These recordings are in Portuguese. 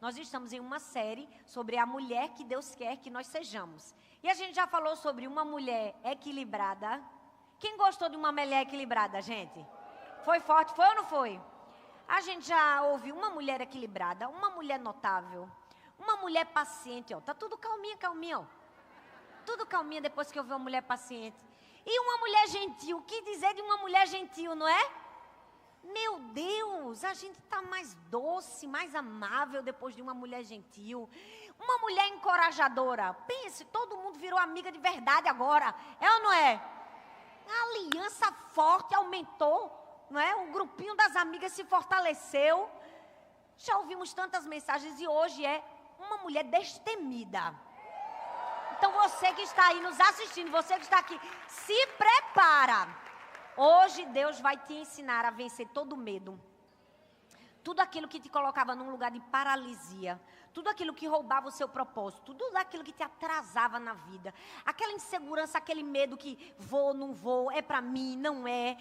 nós estamos em uma série sobre a mulher que Deus quer que nós sejamos. E a gente já falou sobre uma mulher equilibrada. Quem gostou de uma mulher equilibrada, gente? Foi forte, foi ou não foi? A gente já ouviu uma mulher equilibrada, uma mulher notável, uma mulher paciente, ó. Tá tudo calminha, calminha, ó. Tudo calminha depois que eu ver uma mulher paciente. E uma mulher gentil, o que dizer de uma mulher gentil, não é? Meu Deus, a gente está mais doce, mais amável depois de uma mulher gentil. Uma mulher encorajadora. Pense, todo mundo virou amiga de verdade agora. É ou não é? A aliança forte aumentou, não é? O grupinho das amigas se fortaleceu. Já ouvimos tantas mensagens e hoje é uma mulher destemida. Então você que está aí nos assistindo, você que está aqui, se prepara. Hoje Deus vai te ensinar a vencer todo medo. Tudo aquilo que te colocava num lugar de paralisia. Tudo aquilo que roubava o seu propósito. Tudo aquilo que te atrasava na vida. Aquela insegurança, aquele medo que vou, não vou, é pra mim, não é.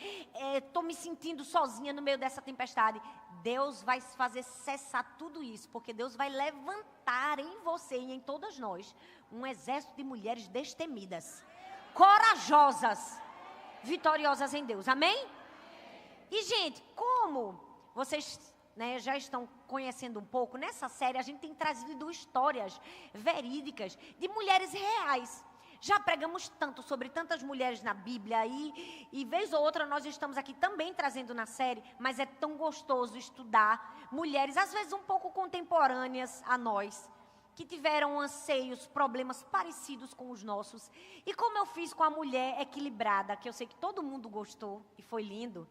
Estou me sentindo sozinha no meio dessa tempestade. Deus vai fazer cessar tudo isso. Porque Deus vai levantar em você e em todas nós um exército de mulheres destemidas. Corajosas. Vitoriosas em Deus, amém? E gente, como vocês já estão conhecendo um pouco, nessa série a gente tem trazido histórias verídicas de mulheres reais. Já pregamos tanto sobre tantas mulheres na Bíblia e vez ou outra nós estamos aqui também trazendo na série, mas é tão gostoso estudar mulheres, às vezes um pouco contemporâneas a nós, que tiveram anseios, problemas parecidos com os nossos. E como eu fiz com a mulher equilibrada, que eu sei que todo mundo gostou e foi lindo,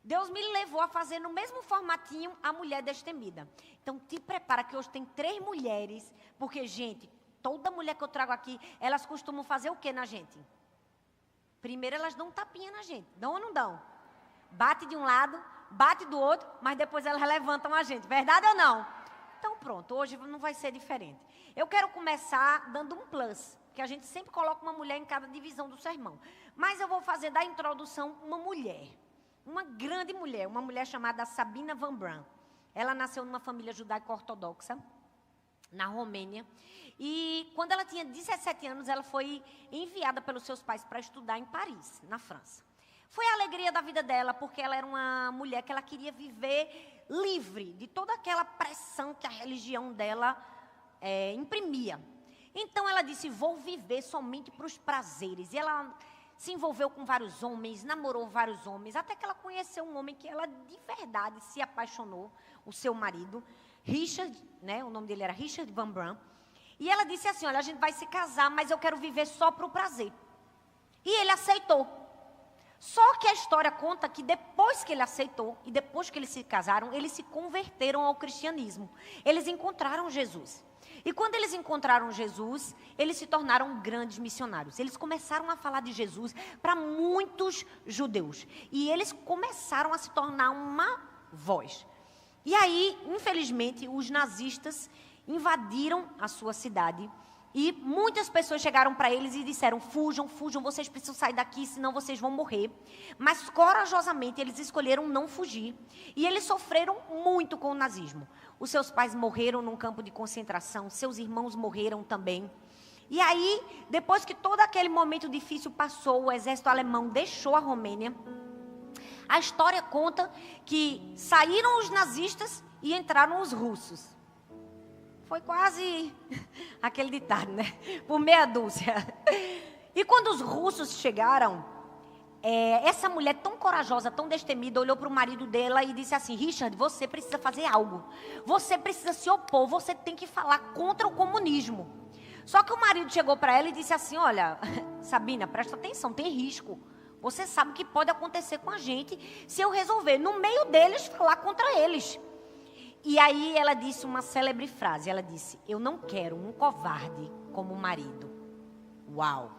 Deus me levou a fazer no mesmo formatinho a mulher destemida. Então te prepara que hoje tem 3 mulheres, porque gente, toda mulher que eu trago aqui, elas costumam fazer o que na gente? Primeiro elas dão um tapinha na gente, dão ou não dão? Bate de um lado, bate do outro, mas depois elas levantam a gente, verdade ou não? Então pronto, hoje não vai ser diferente. Eu quero começar dando um plus, que a gente sempre coloca uma mulher em cada divisão do sermão. Mas eu vou fazer da introdução uma mulher, uma grande mulher, uma mulher chamada Sabina Van Bran. Ela nasceu numa família judaico-ortodoxa, na Romênia. E quando ela tinha 17 anos, ela foi enviada pelos seus pais para estudar em Paris, na França. Foi a alegria da vida dela, porque ela era uma mulher que ela queria viver livre de toda aquela pressão que a religião dela imprimia. Então ela disse, vou viver somente para os prazeres. E ela se envolveu com vários homens, namorou vários homens, até que ela conheceu um homem que ela de verdade se apaixonou, o seu marido, Richard, o nome dele era Richard Van Bran. E ela disse assim, olha, a gente vai se casar, mas eu quero viver só para o prazer. E ele aceitou. Só que a história conta que depois que ele aceitou e depois que eles se casaram, eles se converteram ao cristianismo. Eles encontraram Jesus. E quando eles encontraram Jesus, eles se tornaram grandes missionários. Eles começaram a falar de Jesus para muitos judeus. E eles começaram a se tornar uma voz. E aí, infelizmente, os nazistas invadiram a sua cidade. E muitas pessoas chegaram para eles e disseram, fujam, fujam, vocês precisam sair daqui, senão vocês vão morrer. Mas corajosamente eles escolheram não fugir. E eles sofreram muito com o nazismo. Os seus pais morreram num campo de concentração, seus irmãos morreram também. E aí, depois que todo aquele momento difícil passou, o exército alemão deixou a Romênia. A história conta que saíram os nazistas e entraram os russos. Foi quase aquele ditado, né? Por meia dúzia. E quando os russos chegaram, essa mulher tão corajosa, tão destemida, olhou para o marido dela e disse assim, Richard, você precisa fazer algo. Você precisa se opor, você tem que falar contra o comunismo. Só que o marido chegou para ela e disse assim, olha, Sabina, presta atenção, tem risco. Você sabe o que pode acontecer com a gente se eu resolver, no meio deles, falar contra eles. E aí ela disse uma célebre frase, ela disse, eu não quero um covarde como marido. Uau,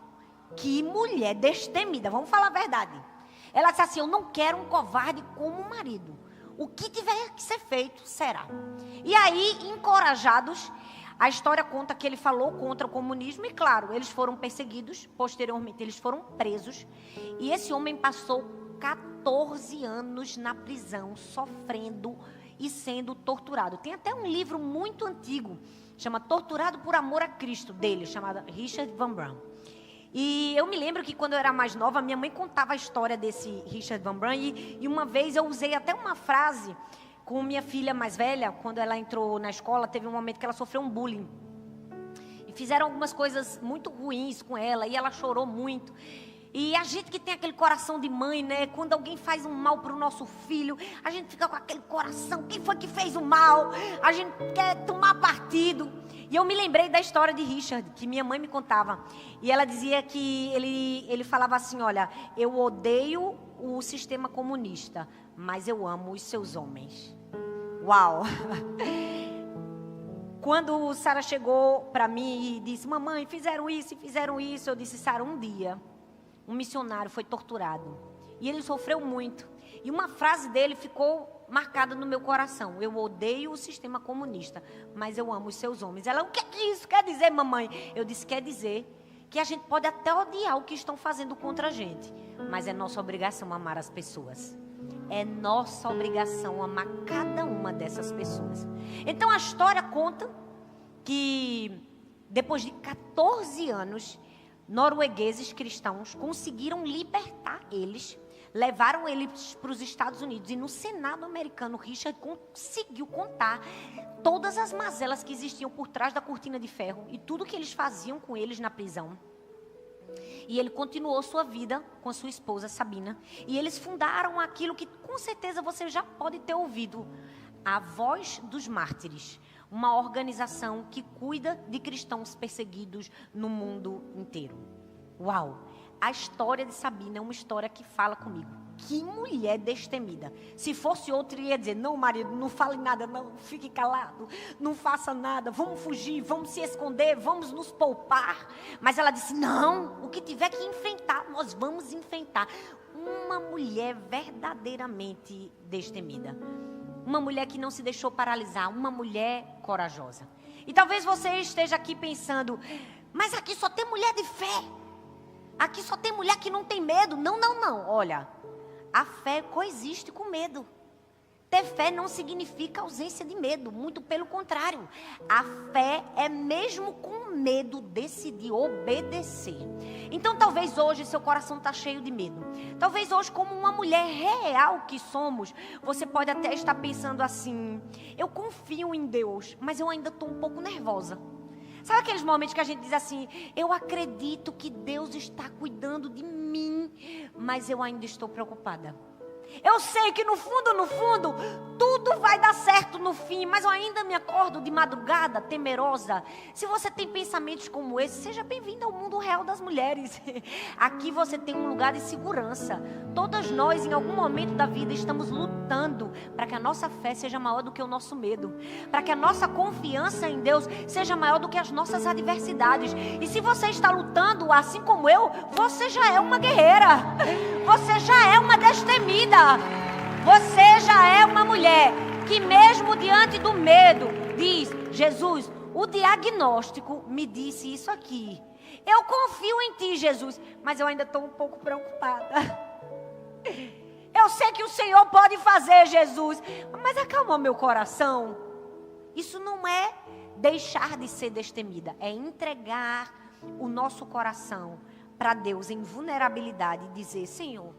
que mulher destemida, vamos falar a verdade. Ela disse assim, eu não quero um covarde como marido. O que tiver que ser feito, será. E aí, encorajados, a história conta que ele falou contra o comunismo e, claro, eles foram perseguidos, posteriormente eles foram presos. E esse homem passou 14 anos na prisão, sofrendo e sendo torturado. Tem até um livro muito antigo, chama Torturado por Amor a Cristo, dele, chamado Richard Van Brun. E eu me lembro que quando eu era mais nova, minha mãe contava a história desse Richard Van Brun, e uma vez eu usei até uma frase com minha filha mais velha, quando ela entrou na escola, teve um momento que ela sofreu um bullying. E fizeram algumas coisas muito ruins com ela, e ela chorou muito. E a gente que tem aquele coração de mãe, né? Quando alguém faz um mal para o nosso filho, a gente fica com aquele coração, quem foi que fez o mal? A gente quer tomar partido. E eu me lembrei da história de Richard, que minha mãe me contava. E ela dizia que ele falava assim, olha, eu odeio o sistema comunista, mas eu amo os seus homens. Uau! Quando Sara chegou para mim e disse, mamãe, fizeram isso, eu disse, Sara, um dia, um missionário foi torturado. E ele sofreu muito. E uma frase dele ficou marcada no meu coração. Eu odeio o sistema comunista, mas eu amo os seus homens. Ela, o que é que isso quer dizer, mamãe? Eu disse, quer dizer que a gente pode até odiar o que estão fazendo contra a gente, mas é nossa obrigação amar as pessoas. É nossa obrigação amar cada uma dessas pessoas. Então a história conta que depois de 14 anos, noruegueses cristãos conseguiram libertar eles, levaram eles para os Estados Unidos, e no Senado americano, Richard conseguiu contar todas as mazelas que existiam por trás da cortina de ferro e tudo que eles faziam com eles na prisão. E ele continuou sua vida com sua esposa Sabina, e eles fundaram aquilo que com certeza você já pode ter ouvido, a Voz dos Mártires, uma organização que cuida de cristãos perseguidos no mundo inteiro. Uau! A história de Sabina é uma história que fala comigo. Que mulher destemida. Se fosse outro, ia dizer, não, marido, não fale nada, não, fique calado, não faça nada, vamos fugir, vamos se esconder, vamos nos poupar. Mas ela disse, não, o que tiver que enfrentar, nós vamos enfrentar. Uma mulher verdadeiramente destemida. Uma mulher que não se deixou paralisar, uma mulher corajosa. E talvez você esteja aqui pensando, mas aqui só tem mulher de fé. Aqui só tem mulher que não tem medo. Não, não, não. Olha, a fé coexiste com medo. Ter fé não significa ausência de medo. Muito pelo contrário. A fé é mesmo com medo decidir obedecer. Então talvez hoje seu coração está cheio de medo. Talvez hoje, como uma mulher real que somos, você pode até estar pensando assim, eu confio em Deus, mas eu ainda estou um pouco nervosa. Sabe aqueles momentos que a gente diz assim, eu acredito que Deus está cuidando de mim, mas eu ainda estou preocupada. Eu sei que no fundo, tudo vai dar certo no fim, mas eu ainda me acordo de madrugada, temerosa. Se você tem pensamentos como esse, seja bem-vindo ao mundo real das mulheres. Aqui você tem um lugar de segurança. Todas nós, em algum momento da vida, estamos lutando para que a nossa fé seja maior do que o nosso medo. Para que a nossa confiança em Deus seja maior do que as nossas adversidades. E se você está lutando, assim como eu, você já é uma guerreira. Você já é uma destemida. Você já é uma mulher que mesmo diante do medo diz, Jesus, o diagnóstico me disse isso aqui. Eu confio em ti, Jesus, mas eu ainda estou um pouco preocupada. Eu sei que o Senhor pode fazer, Jesus, mas acalma meu coração. Isso não é deixar de ser destemida, é entregar o nosso coração para Deus em vulnerabilidade e dizer, Senhor,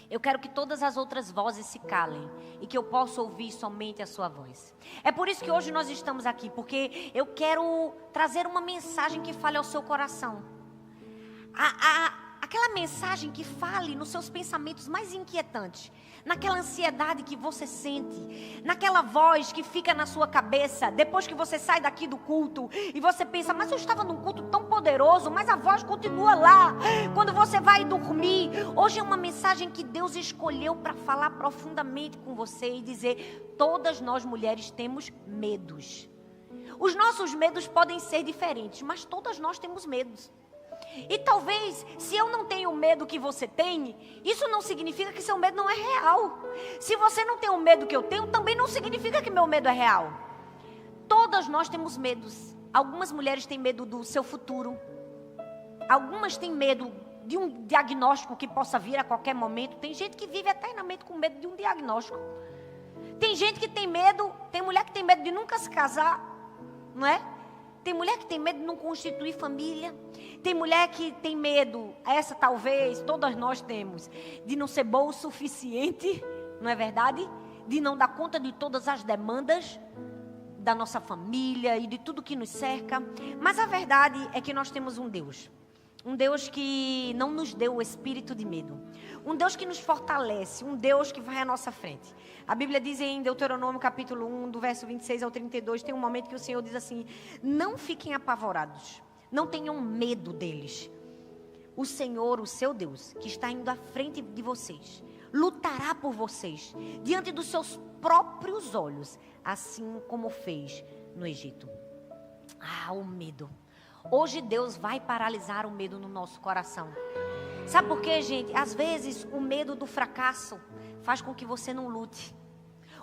eu quero que todas as outras vozes se calem e que eu possa ouvir somente a sua voz. É por isso que hoje nós estamos aqui, porque eu quero trazer uma mensagem que fale ao seu coração. Aquela mensagem que fale nos seus pensamentos mais inquietantes, naquela ansiedade que você sente, naquela voz que fica na sua cabeça, depois que você sai daqui do culto, e você pensa, mas eu estava num culto tão poderoso, mas a voz continua lá, quando você vai dormir. Hoje é uma mensagem que Deus escolheu para falar profundamente com você e dizer, todas nós mulheres temos medos. Os nossos medos podem ser diferentes, mas todas nós temos medos. E talvez, se eu não tenho o medo que você tem, isso não significa que seu medo não é real. Se você não tem o medo que eu tenho, também não significa que meu medo é real. Todas nós temos medos. Algumas mulheres têm medo do seu futuro. Algumas têm medo de um diagnóstico que possa vir a qualquer momento. Tem gente que vive eternamente com medo de um diagnóstico. Tem gente que tem medo, tem mulher que tem medo de nunca se casar, não é? Tem mulher que tem medo de não constituir família. Tem mulher que tem medo, essa talvez, todas nós temos, de não ser boa o suficiente, não é verdade? De não dar conta de todas as demandas da nossa família e de tudo que nos cerca. Mas a verdade é que nós temos um Deus que não nos deu o espírito de medo, um Deus que nos fortalece, um Deus que vai à nossa frente. A Bíblia diz em Deuteronômio capítulo 1, do verso 26 ao 32, tem um momento que o Senhor diz assim: não fiquem apavorados, não tenham medo deles. O Senhor, o seu Deus, que está indo à frente de vocês, lutará por vocês, diante dos seus próprios olhos, assim como fez no Egito. Ah, o medo. Hoje Deus vai paralisar o medo no nosso coração. Sabe por quê, gente? Às vezes o medo do fracasso faz com que você não lute.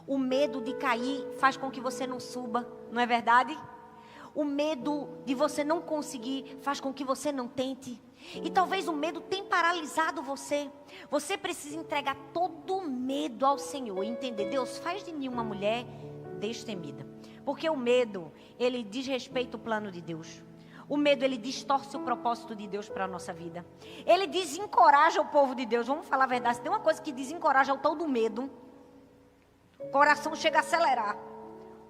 O medo de cair faz com que você não suba, não é verdade? O medo de você não conseguir faz com que você não tente. E talvez o medo tenha paralisado você. Você precisa entregar todo o medo ao Senhor e entender: Deus, faz de mim uma mulher destemida. Porque o medo, ele desrespeita o plano de Deus. O medo, ele distorce o propósito de Deus para a nossa vida. Ele desencoraja o povo de Deus. Vamos falar a verdade. Se tem uma coisa que desencoraja, é o tal do medo. O coração chega a acelerar.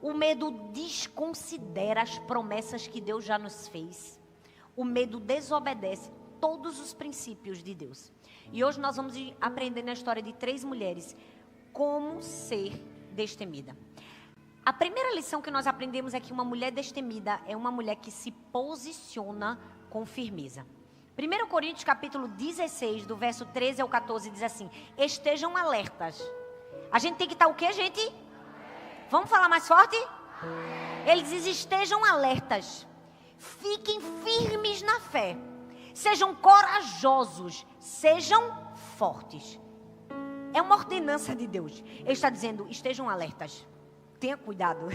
O medo desconsidera as promessas que Deus já nos fez. O medo desobedece todos os princípios de Deus. E hoje nós vamos aprender na história de 3 mulheres como ser destemida. A primeira lição que nós aprendemos é que uma mulher destemida é uma mulher que se posiciona com firmeza. 1 Coríntios capítulo 16, do verso 13 ao 14, diz assim: estejam alertas. A gente tem que estar o quê, gente? Vamos falar mais forte? Ele diz: estejam alertas. Fiquem firmes na fé. Sejam corajosos. Sejam fortes. É uma ordenança de Deus. Ele está dizendo: estejam alertas. Tenha cuidado.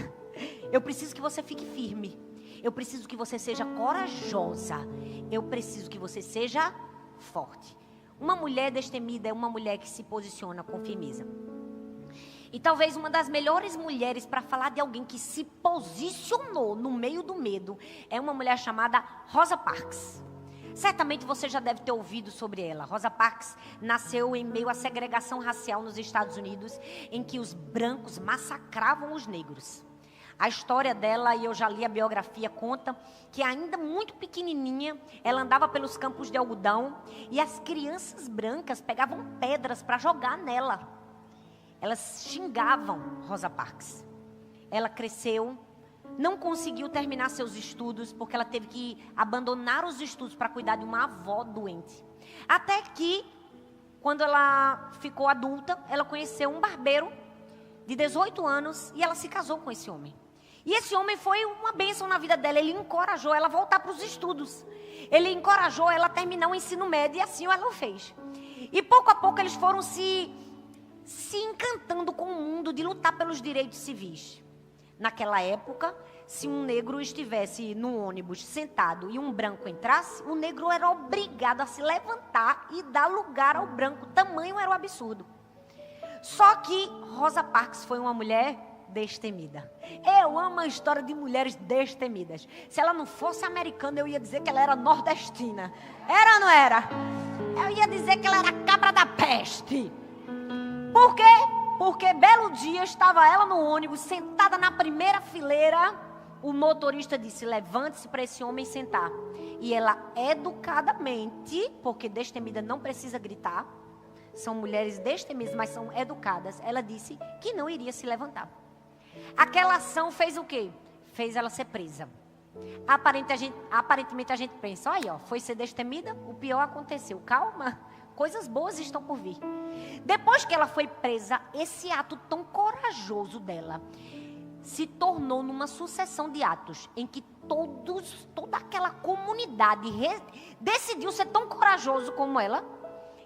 Eu preciso que você fique firme. Eu preciso que você seja corajosa. Eu preciso que você seja forte. Uma mulher destemida é uma mulher que se posiciona com firmeza. E talvez uma das melhores mulheres para falar de alguém que se posicionou no meio do medo é uma mulher chamada Rosa Parks. Certamente você já deve ter ouvido sobre ela. Rosa Parks nasceu em meio à segregação racial nos Estados Unidos, em que os brancos massacravam os negros. A história dela, e eu já li a biografia, conta que ainda muito pequenininha, ela andava pelos campos de algodão e as crianças brancas pegavam pedras para jogar nela. Elas xingavam Rosa Parks. Ela cresceu, não conseguiu terminar seus estudos, porque ela teve que abandonar os estudos para cuidar de uma avó doente. Até que, quando ela ficou adulta, ela conheceu um barbeiro de 18 anos e ela se casou com esse homem. E esse homem foi uma bênção na vida dela. Ele encorajou ela a voltar para os estudos. Ele encorajou ela a terminar o ensino médio e assim ela o fez. E pouco a pouco eles foram se encantando com o mundo de lutar pelos direitos civis. Naquela época, se um negro estivesse no ônibus sentado e um branco entrasse, o negro era obrigado a se levantar e dar lugar ao branco. Tamanho era o absurdo. Só que Rosa Parks foi uma mulher destemida. Eu amo a história de mulheres destemidas. Se ela não fosse americana, eu ia dizer que ela era nordestina. Era ou não era? Eu ia dizer que ela era cabra da peste. Por quê? Porque belo dia estava ela no ônibus, sentada na primeira fileira. O motorista disse: levante-se para esse homem sentar. E ela educadamente, porque destemida não precisa gritar, são mulheres destemidas, mas são educadas, ela disse que não iria se levantar. Aquela ação fez o quê? Fez ela ser presa. Aparentemente a gente pensa: olha, foi ser destemida, o pior aconteceu. Calma, coisas boas estão por vir. Depois que ela foi presa, esse ato tão corajoso dela se tornou numa sucessão de atos em que toda aquela comunidade decidiu ser tão corajoso como ela,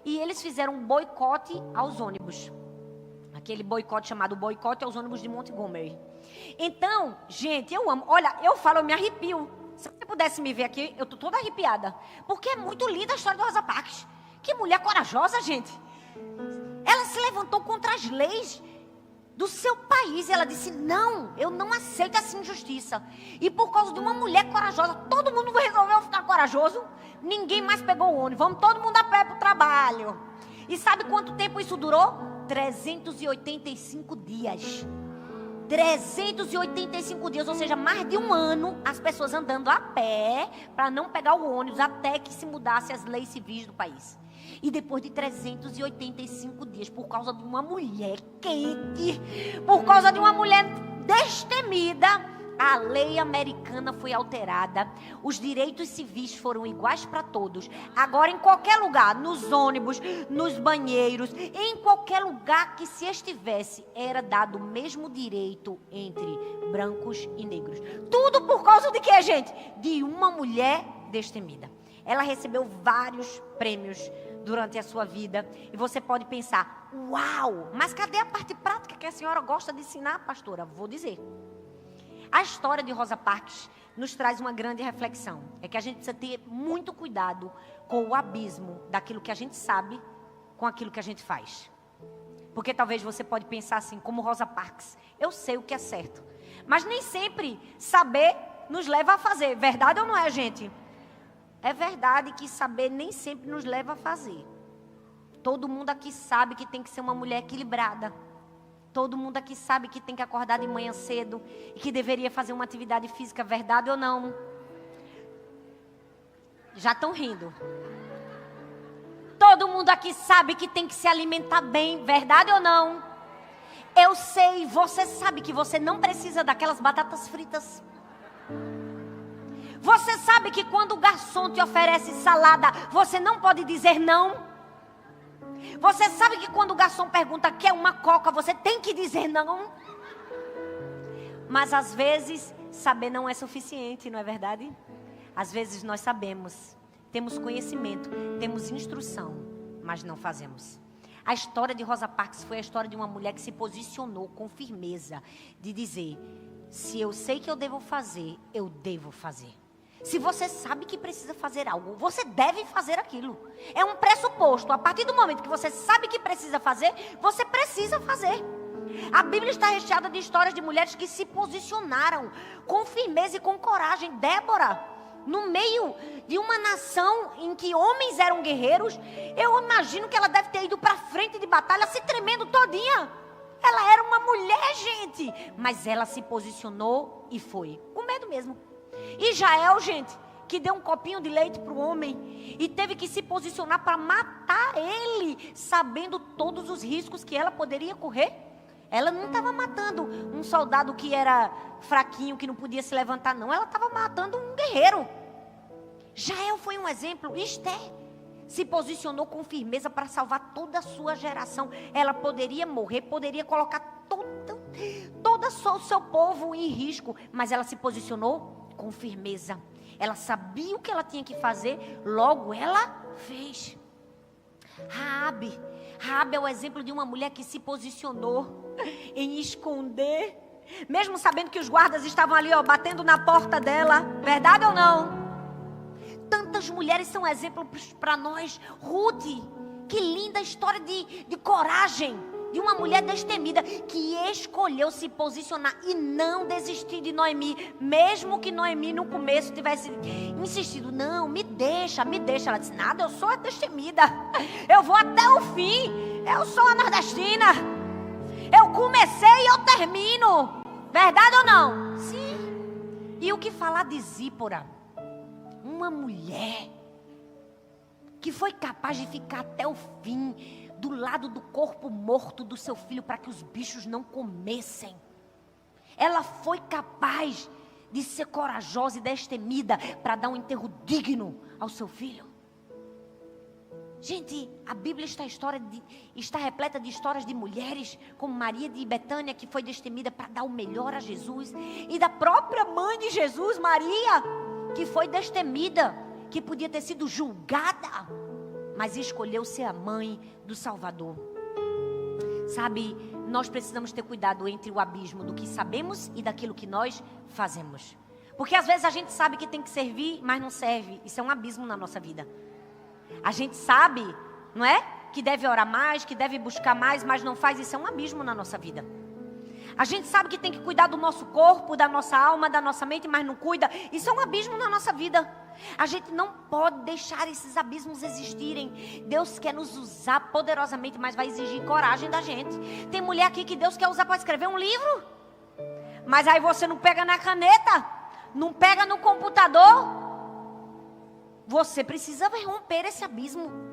e eles fizeram um boicote aos ônibus. Aquele boicote chamado boicote aos ônibus de Montgomery. Então, gente, eu amo. Olha, eu falo, eu me arrepio. Se você pudesse me ver aqui, eu tô toda arrepiada. Porque é muito linda a história do Rosa Parks. Que mulher corajosa, gente. Ela se levantou contra as leis do seu país. E ela disse, não, eu não aceito essa injustiça. E por causa de uma mulher corajosa, todo mundo resolveu ficar corajoso. Ninguém mais pegou o ônibus. Vamos todo mundo a pé para o trabalho. E sabe quanto tempo isso durou? 385 dias. 385 dias, ou seja, mais de um ano, as pessoas andando a pé para não pegar o ônibus, até que se mudasse as leis civis do país. E depois de 385 dias, por causa de uma mulher quente, por causa de uma mulher destemida, a lei americana foi alterada. Os direitos civis foram iguais para todos. Agora, em qualquer lugar, nos ônibus, nos banheiros, em qualquer lugar que se estivesse, era dado o mesmo direito entre brancos e negros. Tudo por causa de quê, gente? De uma mulher destemida. Ela recebeu vários prêmios durante a sua vida. E você pode pensar, uau, mas cadê a parte prática que a senhora gosta de ensinar, pastora? Vou dizer. A história de Rosa Parks nos traz uma grande reflexão. É que a gente precisa ter muito cuidado com o abismo daquilo que a gente sabe com aquilo que a gente faz. Porque talvez você pode pensar assim, como Rosa Parks, eu sei o que é certo. Mas nem sempre saber nos leva a fazer. Verdade ou não é, gente? É verdade que saber nem sempre nos leva a fazer. Todo mundo aqui sabe que tem que ser uma mulher equilibrada. Todo mundo aqui sabe que tem que acordar de manhã cedo e que deveria fazer uma atividade física, verdade ou não? Já estão rindo. Todo mundo aqui sabe que tem que se alimentar bem, verdade ou não? Eu sei, você sabe que você não precisa daquelas batatas fritas. Você sabe que quando o garçom te oferece salada, você não pode dizer não. Você sabe que quando o garçom pergunta, quer uma coca, você tem que dizer não. Mas às vezes, saber não é suficiente, não é verdade? Às vezes nós sabemos, temos conhecimento, temos instrução, mas não fazemos. A história de Rosa Parks foi a história de uma mulher que se posicionou com firmeza, de dizer, se eu sei que eu devo fazer, eu devo fazer. Se você sabe que precisa fazer algo, você deve fazer aquilo. É um pressuposto. A partir do momento que você sabe que precisa fazer, você precisa fazer. A Bíblia está recheada de histórias de mulheres que se posicionaram com firmeza e com coragem. Débora, no meio de uma nação em que homens eram guerreiros, eu imagino que ela deve ter ido para frente de batalha se tremendo todinha. Ela era uma mulher, gente. Mas ela se posicionou e foi. Com medo mesmo. E Jael, gente, que deu um copinho de leite para o homem e teve que se posicionar para matar ele, sabendo todos os riscos que ela poderia correr. Ela não estava matando um soldado que era fraquinho, que não podia se levantar, não. Ela estava matando um guerreiro. Jael foi um exemplo. Esther se posicionou com firmeza para salvar toda a sua geração. Ela poderia morrer, poderia colocar todo o seu povo em risco, mas ela se posicionou com firmeza. Ela sabia o que ela tinha que fazer, logo ela fez. Raabe é o exemplo de uma mulher que se posicionou em esconder, mesmo sabendo que os guardas estavam ali, batendo na porta dela. Verdade ou não? Tantas mulheres são exemplos para nós. Ruth, que linda história de coragem. De uma mulher destemida que escolheu se posicionar e não desistir de Noemi, mesmo que Noemi no começo tivesse insistido, não, me deixa. Ela disse, nada, eu sou a destemida, eu vou até o fim, eu sou a nordestina, eu comecei e eu termino, verdade ou não? Sim. E o que falar de Zípora? Uma mulher que foi capaz de ficar até o fim, do lado do corpo morto do seu filho, para que os bichos não comessem. Ela foi capaz de ser corajosa e destemida para dar um enterro digno ao seu filho. Gente, a Bíblia está repleta de histórias de mulheres, como Maria de Betânia, que foi destemida para dar o melhor a Jesus, e da própria mãe de Jesus, Maria, que foi destemida, que podia ter sido julgada, mas escolheu ser a mãe do Salvador. Sabe, nós precisamos ter cuidado entre o abismo do que sabemos e daquilo que nós fazemos. Porque às vezes a gente sabe que tem que servir, mas não serve. Isso é um abismo na nossa vida. A gente sabe, não é? Que deve orar mais, que deve buscar mais, mas não faz. Isso é um abismo na nossa vida. A gente sabe que tem que cuidar do nosso corpo, da nossa alma, da nossa mente, mas não cuida. Isso é um abismo na nossa vida. A gente não pode deixar esses abismos existirem. Deus quer nos usar poderosamente, mas vai exigir coragem da gente. Tem mulher aqui que Deus quer usar para escrever um livro, mas aí você não pega na caneta, não pega no computador. Você precisa romper esse abismo.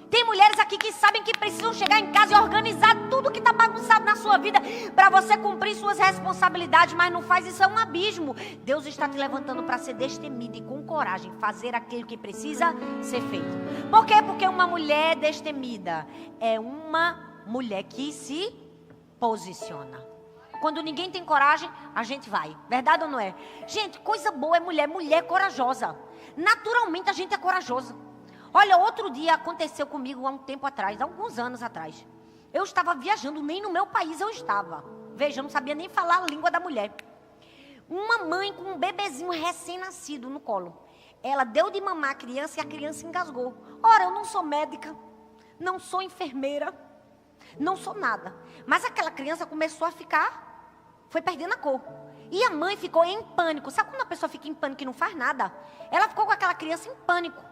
Tem mulheres aqui que sabem que precisam chegar em casa e organizar tudo que está bagunçado na sua vida para você cumprir suas responsabilidades, mas não faz. Isso é um abismo. Deus está te levantando para ser destemida e com coragem fazer aquilo que precisa ser feito. Por quê? Porque uma mulher destemida é uma mulher que se posiciona. Quando ninguém tem coragem, a gente vai. Verdade ou não é? Gente, coisa boa é mulher corajosa. Naturalmente a gente é corajoso. Olha, outro dia aconteceu comigo há um tempo atrás, há alguns anos atrás. Eu estava viajando, nem no meu país eu estava. Veja, eu não sabia nem falar a língua da mulher. Uma mãe com um bebezinho recém-nascido no colo. Ela deu de mamar a criança e a criança engasgou. Ora, eu não sou médica, não sou enfermeira, não sou nada. Mas aquela criança começou a foi perdendo a cor. E a mãe ficou em pânico. Sabe quando a pessoa fica em pânico e não faz nada? Ela ficou com aquela criança em pânico.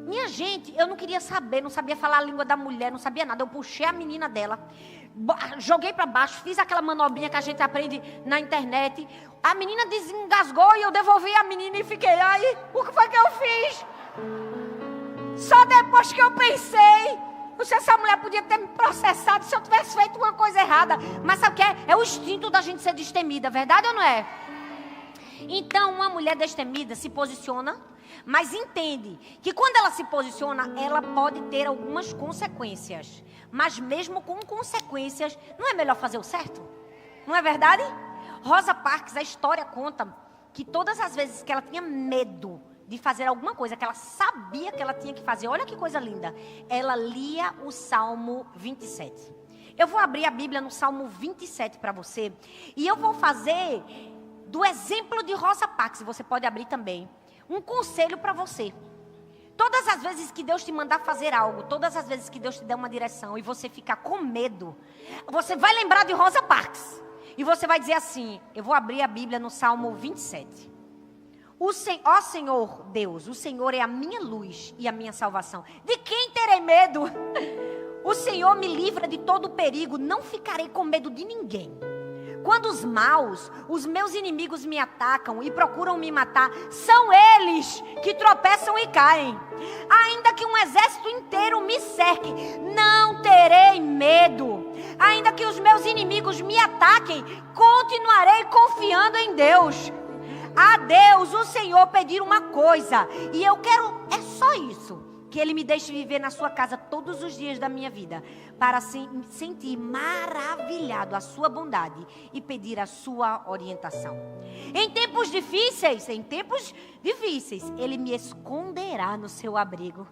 Minha gente, eu não queria saber, não sabia falar a língua da mulher, não sabia nada. Eu puxei a menina dela, joguei para baixo, fiz aquela manobrinha que a gente aprende na internet. A menina desengasgou e eu devolvi a menina e fiquei, aí, o que foi que eu fiz? Só depois que eu pensei, não sei se essa mulher podia ter me processado se eu tivesse feito uma coisa errada. Mas sabe o que é? É o instinto da gente ser destemida, verdade ou não é? Então, uma mulher destemida se posiciona, mas entende que quando ela se posiciona, ela pode ter algumas consequências. Mas mesmo com consequências, não é melhor fazer o certo? Não é verdade? Rosa Parks, a história conta que todas as vezes que ela tinha medo de fazer alguma coisa que ela sabia que ela tinha que fazer, olha que coisa linda, ela lia o Salmo 27. Eu vou abrir a Bíblia no Salmo 27 para você, e eu vou fazer do exemplo de Rosa Parks, você pode abrir também, um conselho para você. Todas as vezes que Deus te mandar fazer algo, todas as vezes que Deus te der uma direção e você ficar com medo, você vai lembrar de Rosa Parks. E você vai dizer assim, eu vou abrir a Bíblia no Salmo 27. Ó Senhor Deus, o Senhor é a minha luz e a minha salvação. De quem terei medo? O Senhor me livra de todo perigo, não ficarei com medo de ninguém. Quando os maus, os meus inimigos me atacam e procuram me matar, são eles que tropeçam e caem. Ainda que um exército inteiro me cerque, não terei medo. Ainda que os meus inimigos me ataquem, continuarei confiando em Deus. A Deus, o Senhor, pedir uma coisa, e eu quero, é só isso. Que Ele me deixe viver na sua casa todos os dias da minha vida, para sentir maravilhado a sua bondade e pedir a sua orientação. Em tempos difíceis, Ele me esconderá no seu abrigo.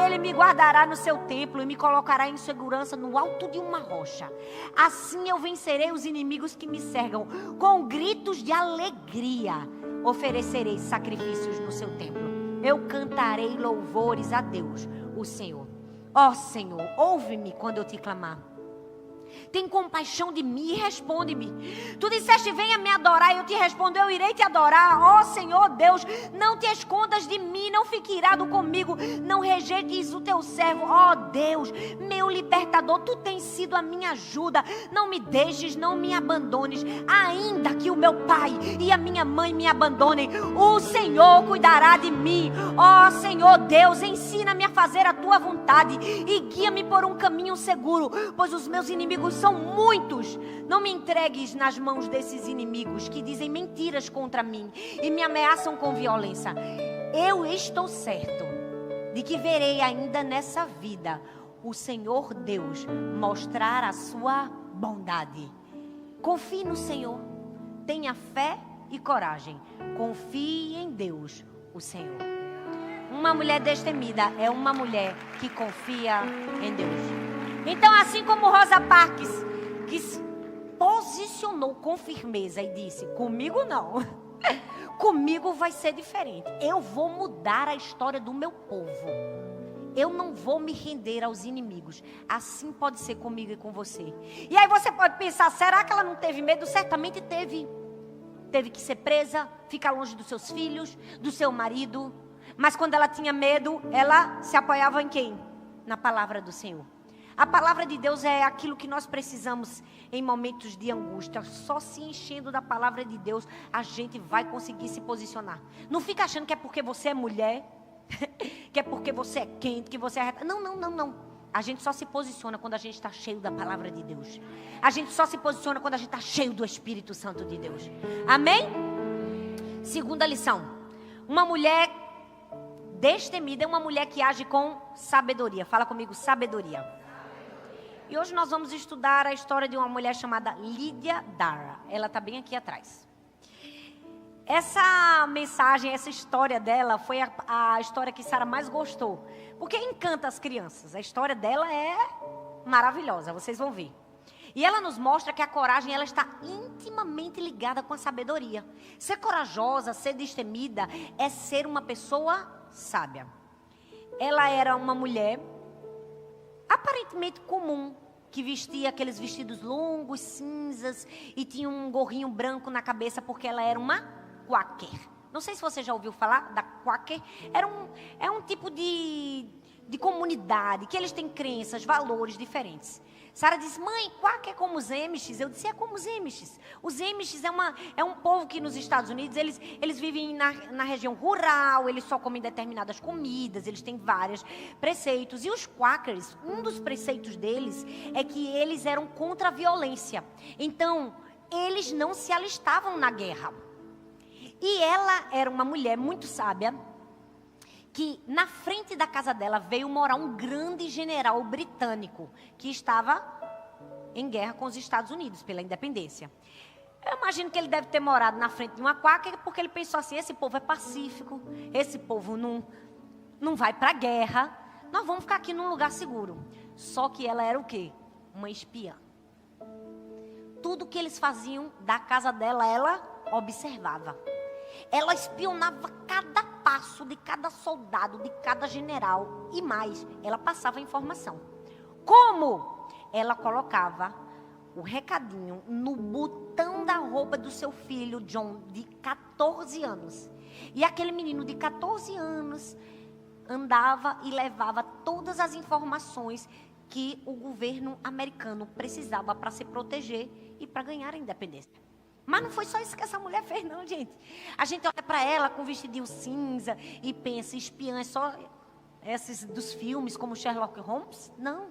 Ele me guardará no seu templo e me colocará em segurança no alto de uma rocha. Assim eu vencerei os inimigos que me cercam. Com gritos de alegria, oferecerei sacrifícios no seu templo. Eu cantarei louvores a Deus, o Senhor. Ó Senhor, ouve-me quando eu te clamar. Tem compaixão de mim e responde-me. Tu disseste, venha me adorar, e eu te respondo, eu irei te adorar. Ó Senhor Deus, não te escondas de mim, não fique irado comigo, não rejeites o teu servo. Ó Deus, meu libertador, tu tens sido a minha ajuda. Não me deixes, não me abandones. Ainda que o meu pai e a minha mãe me abandonem, o Senhor cuidará de mim. Ó Senhor Deus, ensina-me a fazer a tua vontade e guia-me por um caminho seguro, pois os meus inimigos são muitos. Não me entregues nas mãos desses inimigos que dizem mentiras contra mim e me ameaçam com violência. Eu estou certo de que verei ainda nessa vida o Senhor Deus mostrar a sua bondade. Confie no Senhor, tenha fé e coragem. Confie em Deus, o Senhor. Uma mulher destemida é uma mulher que confia em Deus. Então, assim como Rosa Parks, que se posicionou com firmeza e disse, comigo não, comigo vai ser diferente. Eu vou mudar a história do meu povo. eu não vou me render aos inimigos. Assim pode ser comigo e com você. E aí você pode pensar, será que ela não teve medo? Certamente teve. Teve que ser presa, ficar longe dos seus filhos, do seu marido. Mas quando ela tinha medo, ela se apoiava em quem? Na palavra do Senhor. A palavra de Deus é aquilo que nós precisamos em momentos de angústia. Só se enchendo da palavra de Deus, a gente vai conseguir se posicionar. Não fica achando que é porque você é mulher, que é porque você é quente, que você é... Não. A gente só se posiciona quando a gente está cheio da palavra de Deus. A gente só se posiciona quando a gente está cheio do Espírito Santo de Deus. Amém? Segunda lição. Uma mulher destemida é uma mulher que age com sabedoria. Fala comigo, sabedoria. E hoje nós vamos estudar a história de uma mulher chamada Lídia Dara. Ela está bem aqui atrás. Essa mensagem, essa história dela foi a história que Sara mais gostou. Porque encanta as crianças. A história dela é maravilhosa, vocês vão ver. E ela nos mostra que a coragem ela está intimamente ligada com a sabedoria. Ser corajosa, ser destemida, é ser uma pessoa sábia. Ela era uma mulher aparentemente comum, que vestia aqueles vestidos longos, cinzas, e tinha um gorrinho branco na cabeça, porque ela era uma quaker. Não sei se você já ouviu falar da quaker. É um tipo de comunidade, que eles têm crenças, valores diferentes. Sara disse, mãe, quaker é como os Amish? Eu disse, é como os Amish. Os Amish é um povo que nos Estados Unidos, eles vivem na região rural, eles só comem determinadas comidas, eles têm vários preceitos. E os quakers, um dos preceitos deles é que eles eram contra a violência. Então, eles não se alistavam na guerra. E ela era uma mulher muito sábia, que na frente da casa dela veio morar um grande general britânico que estava em guerra com os Estados Unidos pela independência. Eu imagino que ele deve ter morado na frente de uma quaker porque ele pensou assim, esse povo é pacífico, esse povo não vai para a guerra, nós vamos ficar aqui num lugar seguro. Só que ela era o quê? Uma espiã. Tudo que eles faziam da casa dela, ela observava. Ela espionava cada passo de cada soldado, de cada general e mais, ela passava informação. Como? Ela colocava o recadinho no botão da roupa do seu filho John, de 14 anos. E aquele menino de 14 anos andava e levava todas as informações que o governo americano precisava para se proteger e para ganhar a independência. Mas não foi só isso que essa mulher fez, não, gente. A gente olha para ela com vestidinho cinza e pensa, espiã é só esses dos filmes como Sherlock Holmes? Não.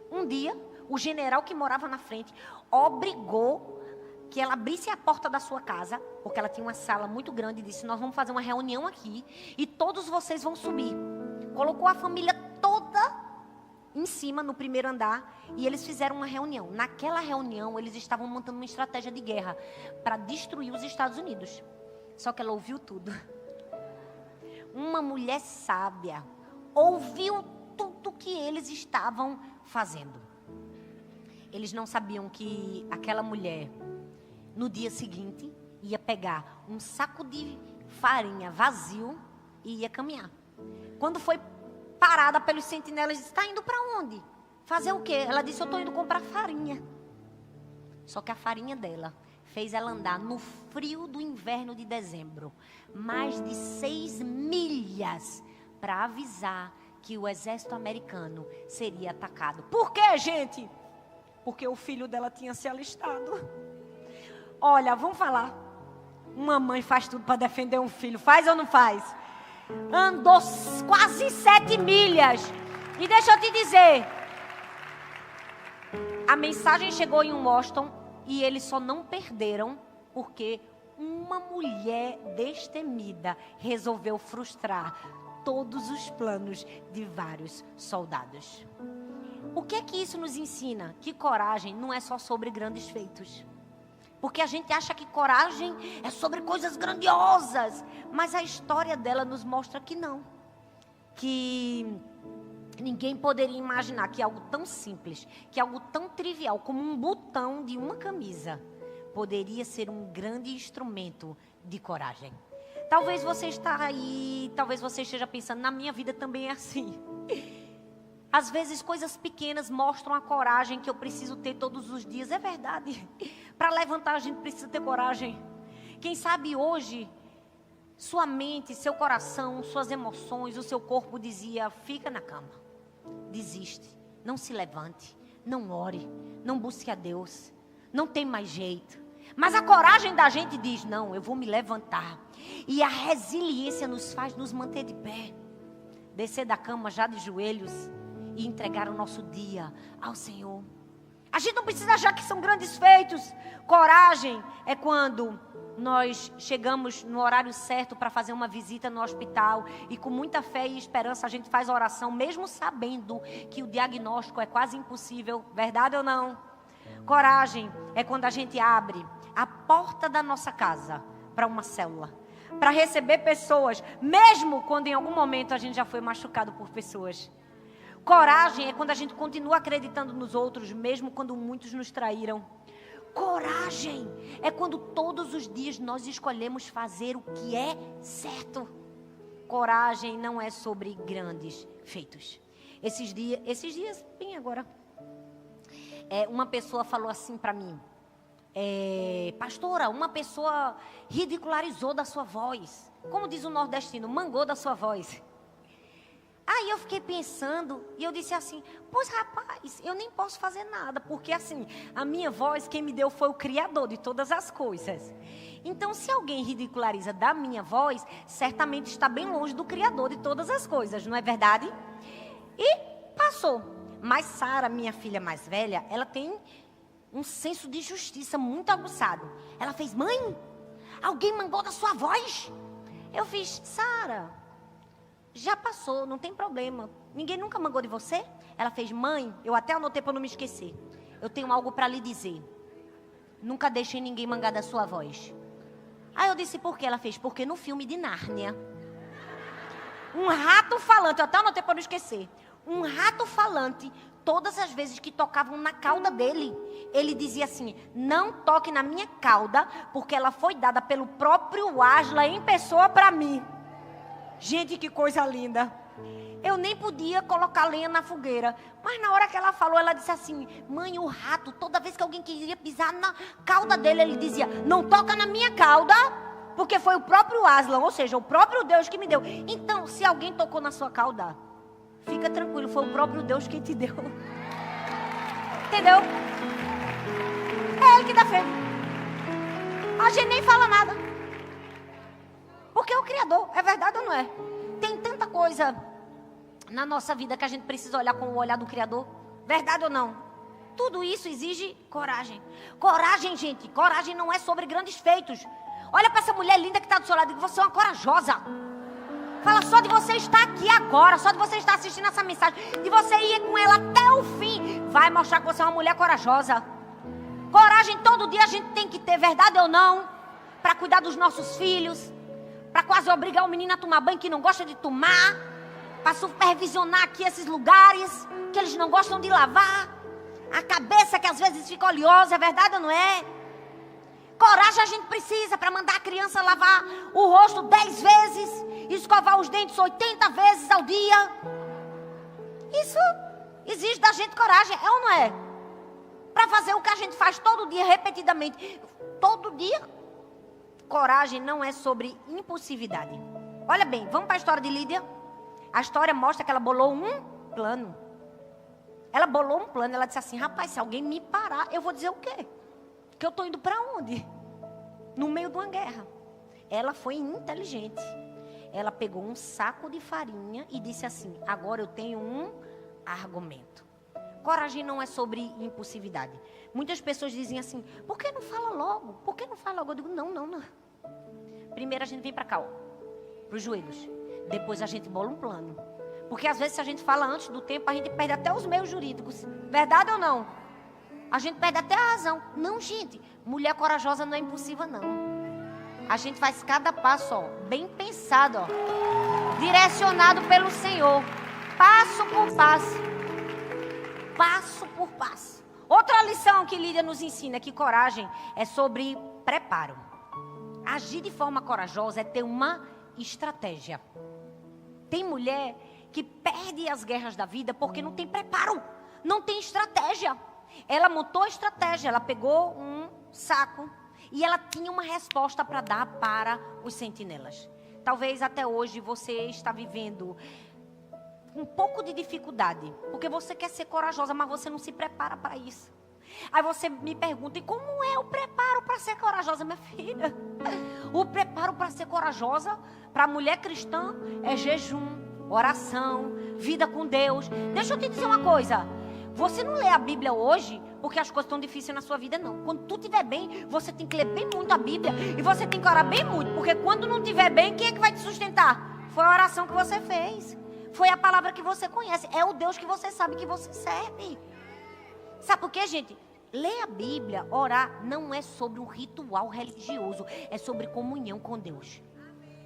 Um dia, o general que morava na frente obrigou que ela abrisse a porta da sua casa, porque ela tinha uma sala muito grande, e disse, nós vamos fazer uma reunião aqui e todos vocês vão subir. Colocou a família toda em cima, no primeiro andar, e eles fizeram uma reunião. Naquela reunião, eles estavam montando uma estratégia de guerra para destruir os Estados Unidos. Só que ela ouviu tudo. Uma mulher sábia ouviu tudo que eles estavam fazendo. Eles não sabiam que aquela mulher, no dia seguinte, ia pegar um saco de farinha vazio e ia caminhar. Quando foi parada pelos sentinelas, disse, está indo para onde? Fazer o quê? Ela disse, eu estou indo comprar farinha. Só que a farinha dela fez ela andar no frio do inverno de dezembro, mais de 6 milhas, para avisar que o exército americano seria atacado. Por quê, gente? Porque o filho dela tinha se alistado. Olha, vamos falar. Uma mãe faz tudo para defender um filho, faz ou não faz? Andou quase 7 milhas. E deixa eu te dizer, a mensagem chegou em Washington e eles só não perderam porque uma mulher destemida resolveu frustrar todos os planos de vários soldados. O que é que isso nos ensina? Que coragem não é só sobre grandes feitos. Porque a gente acha que coragem é sobre coisas grandiosas. Mas a história dela nos mostra que não. Que ninguém poderia imaginar que algo tão simples, que algo tão trivial como um botão de uma camisa, poderia ser um grande instrumento de coragem. Talvez você está aí, talvez você esteja pensando, na minha vida também é assim. Às vezes coisas pequenas mostram a coragem que eu preciso ter todos os dias. É verdade. Para levantar a gente precisa ter coragem. Quem sabe hoje, sua mente, seu coração, suas emoções, o seu corpo dizia, fica na cama. Desiste. Não se levante. Não ore. Não busque a Deus. Não tem mais jeito. Mas a coragem da gente diz, não, eu vou me levantar. E a resiliência nos faz nos manter de pé. Descer da cama já de joelhos e entregar o nosso dia ao Senhor. A gente não precisa achar que são grandes feitos. Coragem é quando nós chegamos no horário certo para fazer uma visita no hospital e com muita fé e esperança a gente faz a oração, mesmo sabendo que o diagnóstico é quase impossível. Verdade ou não? Coragem é quando a gente abre a porta da nossa casa para uma célula, para receber pessoas, mesmo quando em algum momento a gente já foi machucado por pessoas. Coragem é quando a gente continua acreditando nos outros, mesmo quando muitos nos traíram. Coragem é quando todos os dias nós escolhemos fazer o que é certo. Coragem não é sobre grandes feitos. Esses dias, bem agora, uma pessoa falou assim para mim, pastora, uma pessoa ridicularizou da sua voz. Como diz o nordestino, mangou da sua voz. Aí eu fiquei pensando e eu disse assim, pois rapaz, eu nem posso fazer nada, porque assim, a minha voz, quem me deu foi o Criador de todas as coisas. Então, se alguém ridiculariza da minha voz, certamente está bem longe do Criador de todas as coisas, não é verdade? E passou. Mas Sara, minha filha mais velha, ela tem um senso de justiça muito aguçado. Ela fez, mãe, alguém mangou da sua voz? Eu fiz, Sara, já passou, não tem problema. Ninguém nunca mangou de você? Ela fez, mãe, eu até anotei para não me esquecer. Eu tenho algo para lhe dizer. Nunca deixei ninguém mangar da sua voz. Aí eu disse, por quê? Ela fez, porque no filme de Nárnia, um rato falante, eu até anotei para não esquecer. Um rato falante, todas as vezes que tocavam na cauda dele, ele dizia assim, não toque na minha cauda, porque ela foi dada pelo próprio Asla em pessoa para mim. Gente, que coisa linda. Eu nem podia colocar lenha na fogueira. Mas na hora que ela falou, ela disse assim, mãe, o rato, toda vez que alguém queria pisar na cauda dele, ele dizia, não toca na minha cauda, porque foi o próprio Aslan, ou seja, o próprio Deus que me deu. Então, se alguém tocou na sua cauda, fica tranquilo, foi o próprio Deus que te deu. Entendeu? É Ele que dá fé. A gente nem fala nada. Porque é o Criador, é verdade ou não é? Tem tanta coisa na nossa vida que a gente precisa olhar com o olhar do Criador. Verdade ou não? Tudo isso exige coragem. Coragem, gente, coragem não é sobre grandes feitos. Olha para essa mulher linda que está do seu lado e diz, você é uma corajosa. Fala, só de você estar aqui agora, só de você estar assistindo essa mensagem, de você ir com ela até o fim, vai mostrar que você é uma mulher corajosa. Coragem todo dia a gente tem que ter, verdade ou não? Para cuidar dos nossos filhos, para quase obrigar o menino a tomar banho que não gosta de tomar, para supervisionar aqui esses lugares que eles não gostam de lavar, a cabeça que às vezes fica oleosa, é verdade ou não é? Coragem a gente precisa para mandar a criança lavar o rosto 10 vezes, escovar os dentes 80 vezes ao dia. Isso exige da gente coragem, é ou não é? Para fazer o que a gente faz todo dia, repetidamente, todo dia. Coragem não é sobre impulsividade. Olha bem, vamos para a história de Lídia. A história mostra que ela bolou um plano. Ela bolou um plano, ela disse assim, rapaz, se alguém me parar, eu vou dizer o quê? Que eu estou indo para onde? No meio de uma guerra. Ela foi inteligente. Ela pegou um saco de farinha e disse assim, agora eu tenho um argumento. Coragem não é sobre impulsividade. Muitas pessoas dizem assim, por que não fala logo? Por que não fala logo? Eu digo, não. Primeiro a gente vem para cá, para os joelhos. Depois a gente bola um plano. Porque às vezes se a gente fala antes do tempo, a gente perde até os meios jurídicos. Verdade ou não? A gente perde até a razão. Não, gente, mulher corajosa não é impulsiva, não. A gente faz cada passo, bem pensado, direcionado pelo Senhor. Passo por passo. Passo por passo. Outra lição que Lídia nos ensina, que coragem é sobre preparo. Agir de forma corajosa é ter uma estratégia. Tem mulher que perde as guerras da vida porque não tem preparo, não tem estratégia. Ela montou a estratégia, ela pegou um saco e ela tinha uma resposta para dar para os sentinelas. Talvez até hoje você está vivendo um pouco de dificuldade, porque você quer ser corajosa, mas você não se prepara para isso. Aí você me pergunta, e como é o preparo para ser corajosa, minha filha? O preparo para ser corajosa, para a mulher cristã, é jejum, oração, vida com Deus. Deixa eu te dizer uma coisa, você não lê a Bíblia hoje porque as coisas estão difíceis na sua vida, não. Quando tu estiver bem, você tem que ler bem muito a Bíblia, e você tem que orar bem muito, porque quando não estiver bem, quem é que vai te sustentar? Foi a oração que você fez, foi a palavra que você conhece, é o Deus que você sabe que você serve. Sabe por quê, gente? Ler a Bíblia, orar, não é sobre um ritual religioso, é sobre comunhão com Deus.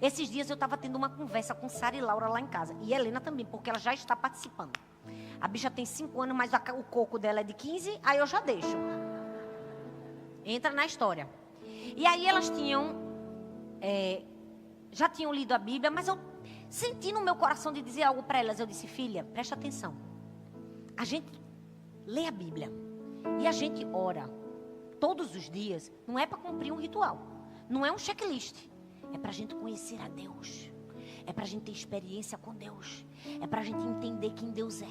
Esses dias eu estava tendo uma conversa com Sara e Laura lá em casa, e Helena também, porque ela já está participando. A bicha tem 5 anos, mas o coco dela é de 15, aí eu já deixo. Entra na história. E aí elas já tinham lido a Bíblia, mas eu senti no meu coração de dizer algo para elas. Eu disse, filha, presta atenção. A gente lê a Bíblia e a gente ora todos os dias, não é para cumprir um ritual, não é um checklist, é para a gente conhecer a Deus, é para a gente ter experiência com Deus, é para a gente entender quem Deus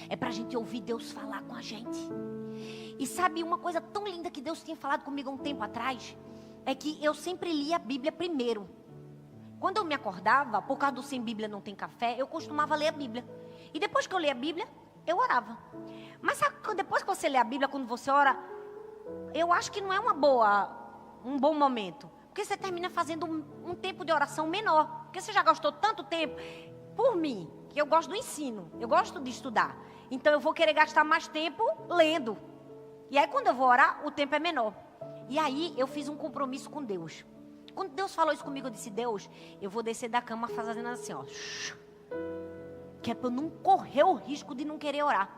é para a gente ouvir Deus falar com a gente. E sabe uma coisa tão linda que Deus tinha falado comigo há um tempo atrás? É que eu sempre lia a Bíblia primeiro. Quando eu me acordava, por causa do Sem Bíblia Não Tem Café, eu costumava ler a Bíblia. E depois que eu lia a Bíblia, eu orava. Mas sabe, depois que você lê a Bíblia, quando você ora, eu acho que não é um bom momento. Porque você termina fazendo um tempo de oração menor. Porque você já gastou tanto tempo. Por mim, que eu gosto do ensino, eu gosto de estudar. Então eu vou querer gastar mais tempo lendo. E aí quando eu vou orar, o tempo é menor. E aí eu fiz um compromisso com Deus. Quando Deus falou isso comigo, eu disse, Deus, eu vou descer da cama fazendo assim, ó. Que é para eu não correr o risco de não querer orar.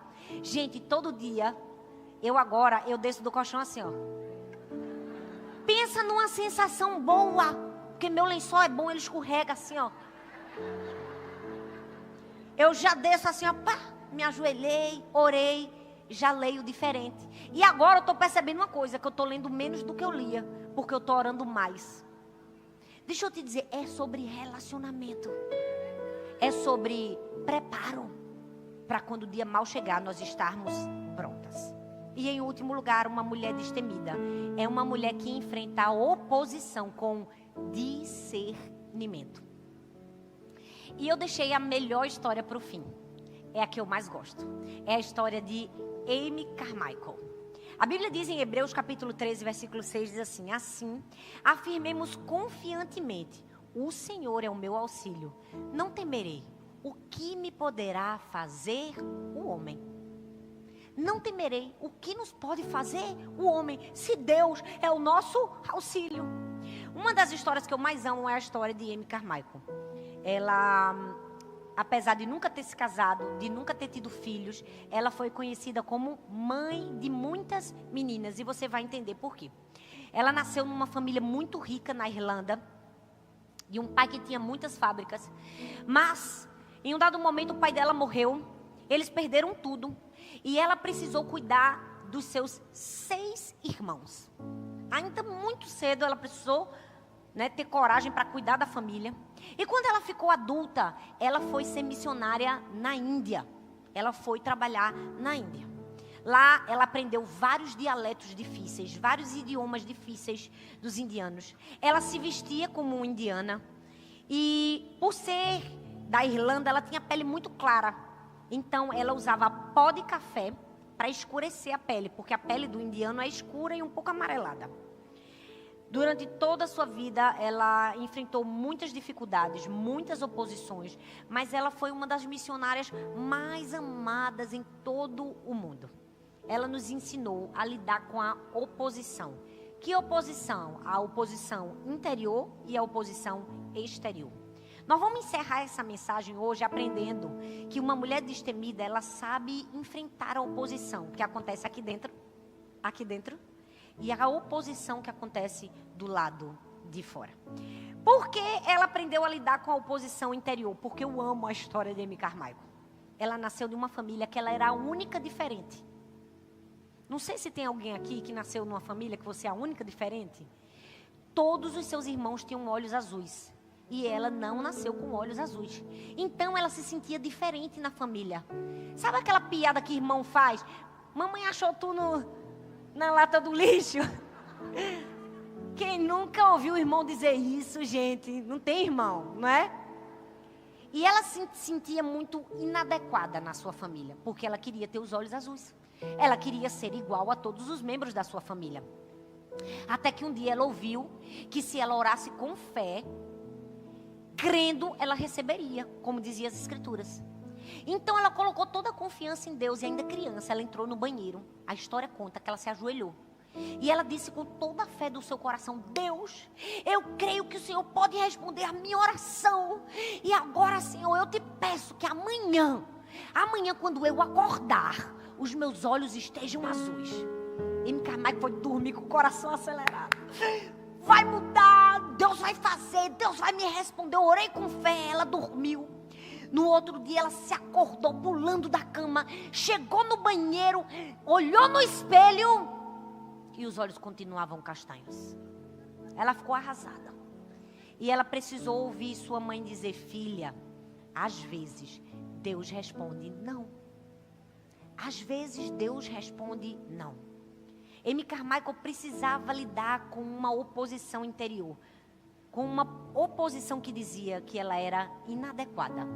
Gente, todo dia, eu desço do colchão assim, ó. Pensa numa sensação boa. Porque meu lençol é bom, ele escorrega assim, ó. Eu já desço assim, ó, pá, me ajoelhei, orei, já leio diferente. E agora eu estou percebendo uma coisa, que eu estou lendo menos do que eu lia, porque eu estou orando mais. Deixa eu te dizer, é sobre relacionamento. É sobre preparo, para quando o dia mal chegar, nós estarmos prontas. E em último lugar, uma mulher destemida. É uma mulher que enfrenta a oposição com discernimento. E eu deixei a melhor história para o fim. É a que eu mais gosto. É a história de Amy Carmichael. A Bíblia diz em Hebreus capítulo 13, versículo 6, diz assim: assim, afirmemos confiantemente, o Senhor é o meu auxílio. Não temerei. O que me poderá fazer o homem? Não temerei. O que nos pode fazer o homem? Se Deus é o nosso auxílio. Uma das histórias que eu mais amo é a história de Amy Carmichael. Ela, apesar de nunca ter se casado, de nunca ter tido filhos, ela foi conhecida como mãe de muitas meninas. E você vai entender por quê. Ela nasceu numa família muito rica na Irlanda, de um pai que tinha muitas fábricas. Mas, em um dado momento, o pai dela morreu. Eles perderam tudo. E ela precisou cuidar dos seus 6 irmãos. Ainda muito cedo, ela precisou ter coragem para cuidar da família. E quando ela ficou adulta, ela foi ser missionária na Índia. Ela foi trabalhar na Índia. Lá, ela aprendeu vários dialetos difíceis, vários idiomas difíceis dos indianos. Ela se vestia como uma indiana. E, por ser da Irlanda, ela tinha a pele muito clara. Então, ela usava pó de café para escurecer a pele, porque a pele do indiano é escura e um pouco amarelada. Durante toda a sua vida, ela enfrentou muitas dificuldades, muitas oposições, mas ela foi uma das missionárias mais amadas em todo o mundo. Ela nos ensinou a lidar com a oposição. Que oposição? A oposição interior e a oposição exterior. Nós vamos encerrar essa mensagem hoje aprendendo que uma mulher destemida, ela sabe enfrentar a oposição que acontece aqui dentro, e a oposição que acontece do lado de fora. Por que ela aprendeu a lidar com a oposição interior? Porque eu amo a história de Amy Carmichael. Ela nasceu de uma família que ela era a única diferente. Não sei se tem alguém aqui que nasceu numa família que você é a única diferente. Todos os seus irmãos tinham olhos azuis. E ela não nasceu com olhos azuis. Então ela se sentia diferente na família. Sabe aquela piada que irmão faz? Mamãe achou tu na lata do lixo. Quem nunca ouviu o irmão dizer isso, gente? Não tem irmão, não é? E ela se sentia muito inadequada na sua família, porque ela queria ter os olhos azuis. Ela queria ser igual a todos os membros da sua família. Até que um dia ela ouviu que se ela orasse com fé, crendo, ela receberia, como dizia as Escrituras. Então ela colocou toda a confiança em Deus e ainda criança, ela entrou no banheiro. A história conta que ela se ajoelhou. E ela disse com toda a fé do seu coração: Deus, eu creio que o Senhor pode responder a minha oração. E agora, Senhor, eu te peço que amanhã quando eu acordar, os meus olhos estejam azuis. Amy Carmichael foi dormir com o coração acelerado. Vai mudar, Deus vai fazer, Deus vai me responder. Eu orei com fé, ela dormiu. No outro dia ela se acordou pulando da cama, chegou no banheiro, olhou no espelho e os olhos continuavam castanhos. Ela ficou arrasada. E ela precisou ouvir sua mãe dizer: filha, às vezes Deus responde não. Às vezes Deus responde não. Amy Carmichael precisava lidar com uma oposição interior. Com uma oposição que dizia que ela era inadequada.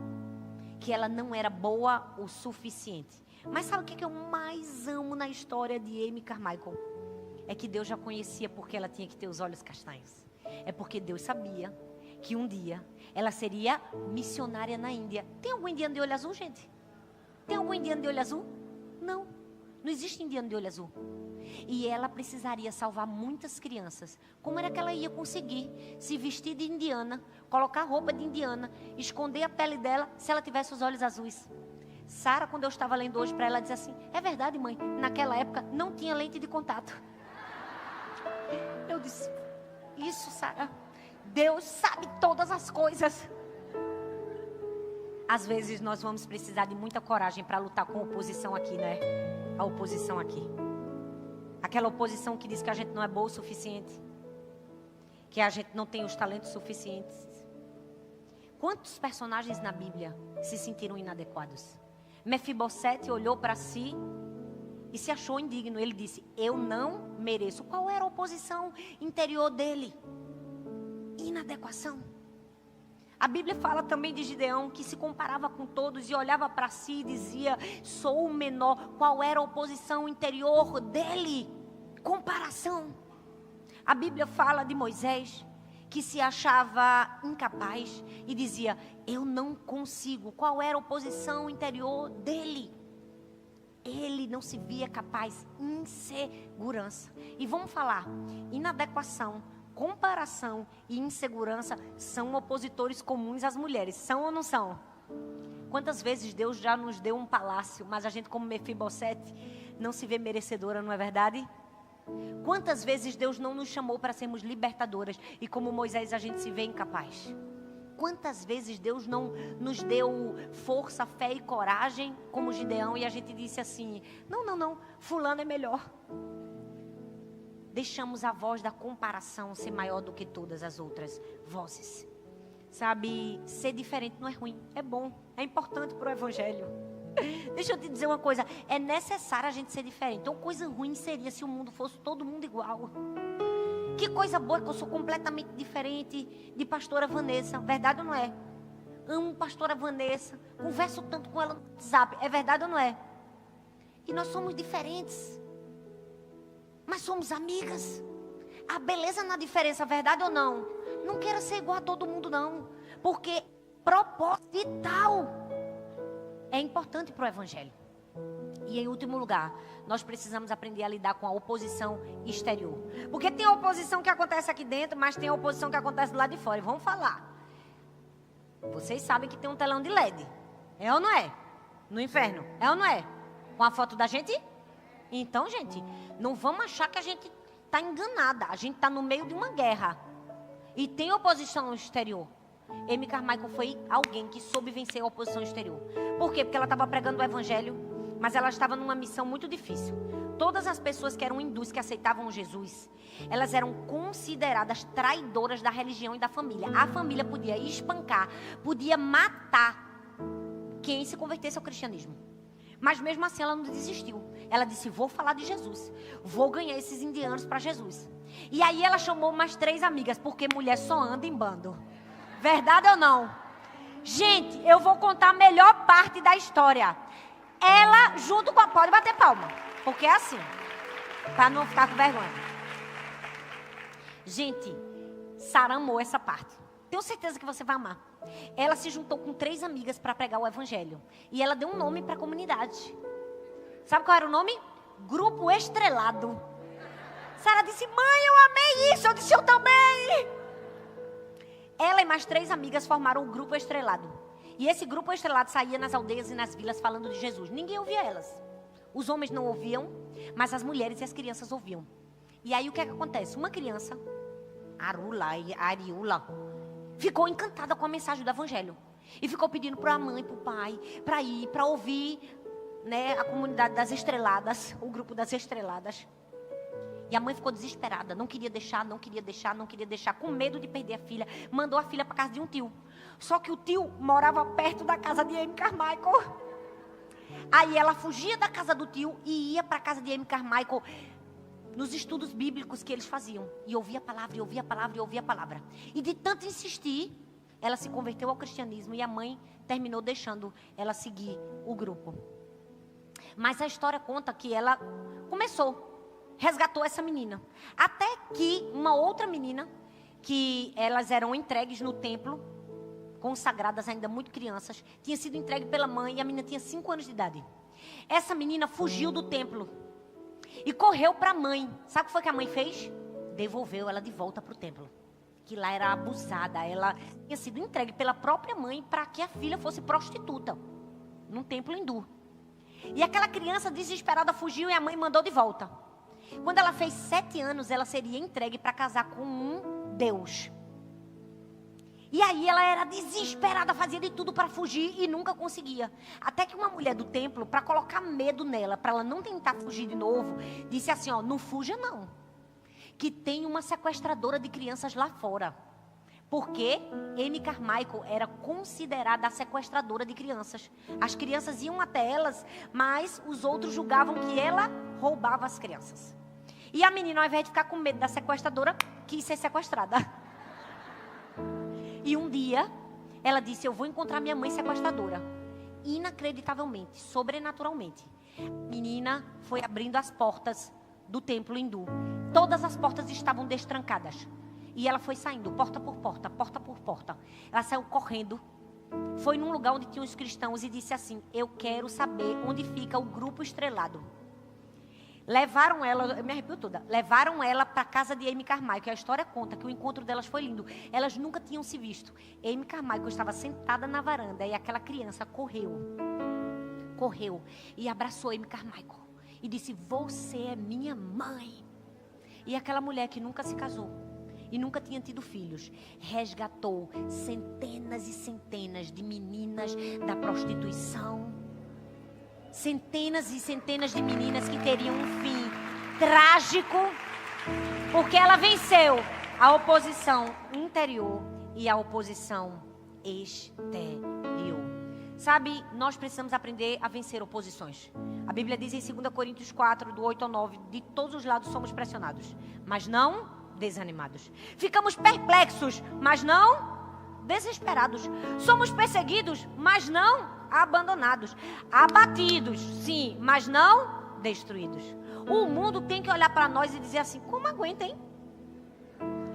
Que ela não era boa o suficiente. Mas sabe o que eu mais amo na história de Amy Carmichael? É que Deus já conhecia porque ela tinha que ter os olhos castanhos. É porque Deus sabia que um dia ela seria missionária na Índia. Tem algum indiano de olho azul, gente? Tem algum indiano de olho azul? Não. Não existe indiano de olho azul. E ela precisaria salvar muitas crianças. Como era que ela ia conseguir se vestir de indiana, colocar roupa de indiana, esconder a pele dela se ela tivesse os olhos azuis? Sara, quando eu estava lendo hoje para ela, disse assim: é verdade, mãe, naquela época não tinha lente de contato. Eu disse: isso, Sara, Deus sabe todas as coisas. Às vezes nós vamos precisar de muita coragem para lutar com a oposição aqui, né? A oposição aqui. Aquela oposição que diz que a gente não é boa o suficiente. Que a gente não tem os talentos suficientes. Quantos personagens na Bíblia se sentiram inadequados? Mefibosete olhou para si e se achou indigno. Ele disse: eu não mereço. Qual era a oposição interior dele? Inadequação. A Bíblia fala também de Gideão, que se comparava com todos e olhava para si e dizia: sou o menor. Qual era a oposição interior dele? Comparação. A Bíblia fala de Moisés, que se achava incapaz e dizia: eu não consigo. Qual era a oposição interior dele? Ele não se via capaz. Insegurança. E vamos falar: inadequação, comparação e insegurança são opositores comuns às mulheres. São ou não são? Quantas vezes Deus já nos deu um palácio, mas a gente, como Mefibosete, não se vê merecedora, não é verdade? Quantas vezes Deus não nos chamou para sermos libertadoras e como Moisés a gente se vê incapaz? Quantas vezes Deus não nos deu força, fé e coragem como Gideão e a gente disse assim: não, fulano é melhor. Deixamos a voz da comparação ser maior do que todas as outras vozes. Sabe, ser diferente não é ruim, é bom, é importante para o Evangelho. Deixa eu te dizer uma coisa: é necessário a gente ser diferente. Então coisa ruim seria se o mundo fosse todo mundo igual. Que coisa boa que eu sou completamente diferente de pastora Vanessa. Verdade ou não é? Amo pastora Vanessa, converso tanto com ela no WhatsApp. É verdade ou não é? E nós somos diferentes, mas somos amigas. A beleza na diferença, verdade ou não? Não queira ser igual a todo mundo não, porque proposital é importante para o Evangelho. E em último lugar, nós precisamos aprender a lidar com a oposição exterior. Porque tem a oposição que acontece aqui dentro, mas tem a oposição que acontece do lado de fora. E vamos falar. Vocês sabem que tem um telão de LED. É ou não é? No inferno. É ou não é? Com a foto da gente? Então, gente, não vamos achar que a gente está enganada. A gente está no meio de uma guerra. e tem oposição exterior. Amy Carmichael foi alguém que soube vencer a oposição exterior. Por quê? Porque ela estava pregando o evangelho, mas ela estava numa missão muito difícil. Todas as pessoas que eram hindus, que aceitavam Jesus, elas eram consideradas traidoras da religião e da família. A família podia espancar, podia matar quem se convertesse ao cristianismo. Mas mesmo assim ela não desistiu. Ela disse, vou falar de Jesus. Vou ganhar esses indianos para Jesus. E aí ela chamou mais 3 amigas, porque mulher só anda em bando. Verdade ou não? Gente, eu vou contar a melhor parte da história. Ela, junto com a... Pode bater palma, porque é assim, para não ficar com vergonha. Gente, Sara amou essa parte. Tenho certeza que você vai amar. Ela se juntou com 3 amigas para pregar o evangelho. E ela deu um nome para a comunidade. Sabe qual era o nome? Grupo Estrelado. Sara disse, mãe, eu amei isso. Eu disse, eu também. Ela e mais 3 amigas formaram o Grupo Estrelado. E esse Grupo Estrelado saía nas aldeias e nas vilas falando de Jesus. Ninguém ouvia elas. Os homens não ouviam, mas as mulheres e as crianças ouviam. E aí o que é que acontece? Uma criança, Ariula, ficou encantada com a mensagem do evangelho. E ficou pedindo para a mãe, para o pai, para ir, para ouvir, né, a comunidade das estreladas, o grupo das estreladas. E a mãe ficou desesperada, não queria deixar, com medo de perder a filha. Mandou a filha para casa de um tio. Só que o tio morava perto da casa de Amy Carmichael. Aí ela fugia da casa do tio e ia para a casa de Amy Carmichael nos estudos bíblicos que eles faziam. E ouvia a palavra, e ouvia a palavra, e ouvia a palavra. E de tanto insistir, ela se converteu ao cristianismo e a mãe terminou deixando ela seguir o grupo. Mas a história conta que ela resgatou essa menina. Até que uma outra menina, que elas eram entregues no templo, consagradas ainda muito crianças, tinha sido entregue pela mãe e a menina tinha 5 anos de idade. Essa menina fugiu do templo e correu para a mãe. Sabe o que foi que a mãe fez? Devolveu ela de volta para o templo. Que lá era abusada. Ela tinha sido entregue pela própria mãe para que a filha fosse prostituta num templo hindu. E aquela criança desesperada fugiu e a mãe mandou de volta. Quando ela fez 7 anos, ela seria entregue para casar com um Deus. E aí ela era desesperada, fazia de tudo para fugir e nunca conseguia. Até que uma mulher do templo, para colocar medo nela, para ela não tentar fugir de novo, disse assim, ó, não fuja não. Que tem uma sequestradora de crianças lá fora. Porque Amy Carmichael era considerada a sequestradora de crianças. As crianças iam até elas, mas os outros julgavam que ela roubava as crianças. E a menina, ao invés de ficar com medo da sequestradora, quis ser sequestrada. E um dia, ela disse, eu vou encontrar minha mãe sequestradora. Inacreditavelmente, sobrenaturalmente, a menina foi abrindo as portas do templo hindu. Todas as portas estavam destrancadas. E ela foi saindo, porta por porta, porta por porta. Ela saiu correndo, foi num lugar onde tinham os cristãos e disse assim, eu quero saber onde fica o grupo estrelado. Levaram ela, eu me arrepio toda, levaram ela para a casa de Amy Carmichael. A história conta que o encontro delas foi lindo. Elas nunca tinham se visto. Amy Carmichael estava sentada na varanda e aquela criança correu e abraçou Amy Carmichael. E disse, você é minha mãe. E aquela mulher que nunca se casou e nunca tinha tido filhos, resgatou centenas e centenas de meninas da prostituição. Centenas e centenas de meninas que teriam um fim trágico, porque ela venceu a oposição interior e a oposição exterior. Sabe, nós precisamos aprender a vencer oposições. A Bíblia diz em 2 Coríntios 4, do 8 ao 9, de todos os lados somos pressionados, mas não desanimados. Ficamos perplexos, mas não desesperados. Somos perseguidos, mas não abandonados. Abatidos, sim, mas não destruídos. O mundo tem que olhar para nós e dizer assim, como aguenta, hein?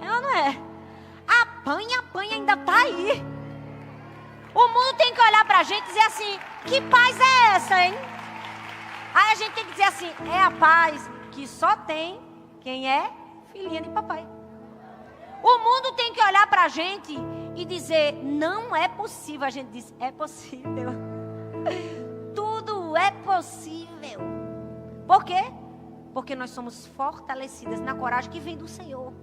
Ela não é. Apanha, ainda tá aí. O mundo tem que olhar para a gente e dizer assim, que paz é essa, hein? Aí a gente tem que dizer assim, é a paz que só tem quem é filhinha de papai. O mundo tem que olhar para a gente e dizer, não é possível. A gente diz, é possível. Tudo é possível. Por quê? Porque nós somos fortalecidas na coragem que vem do Senhor.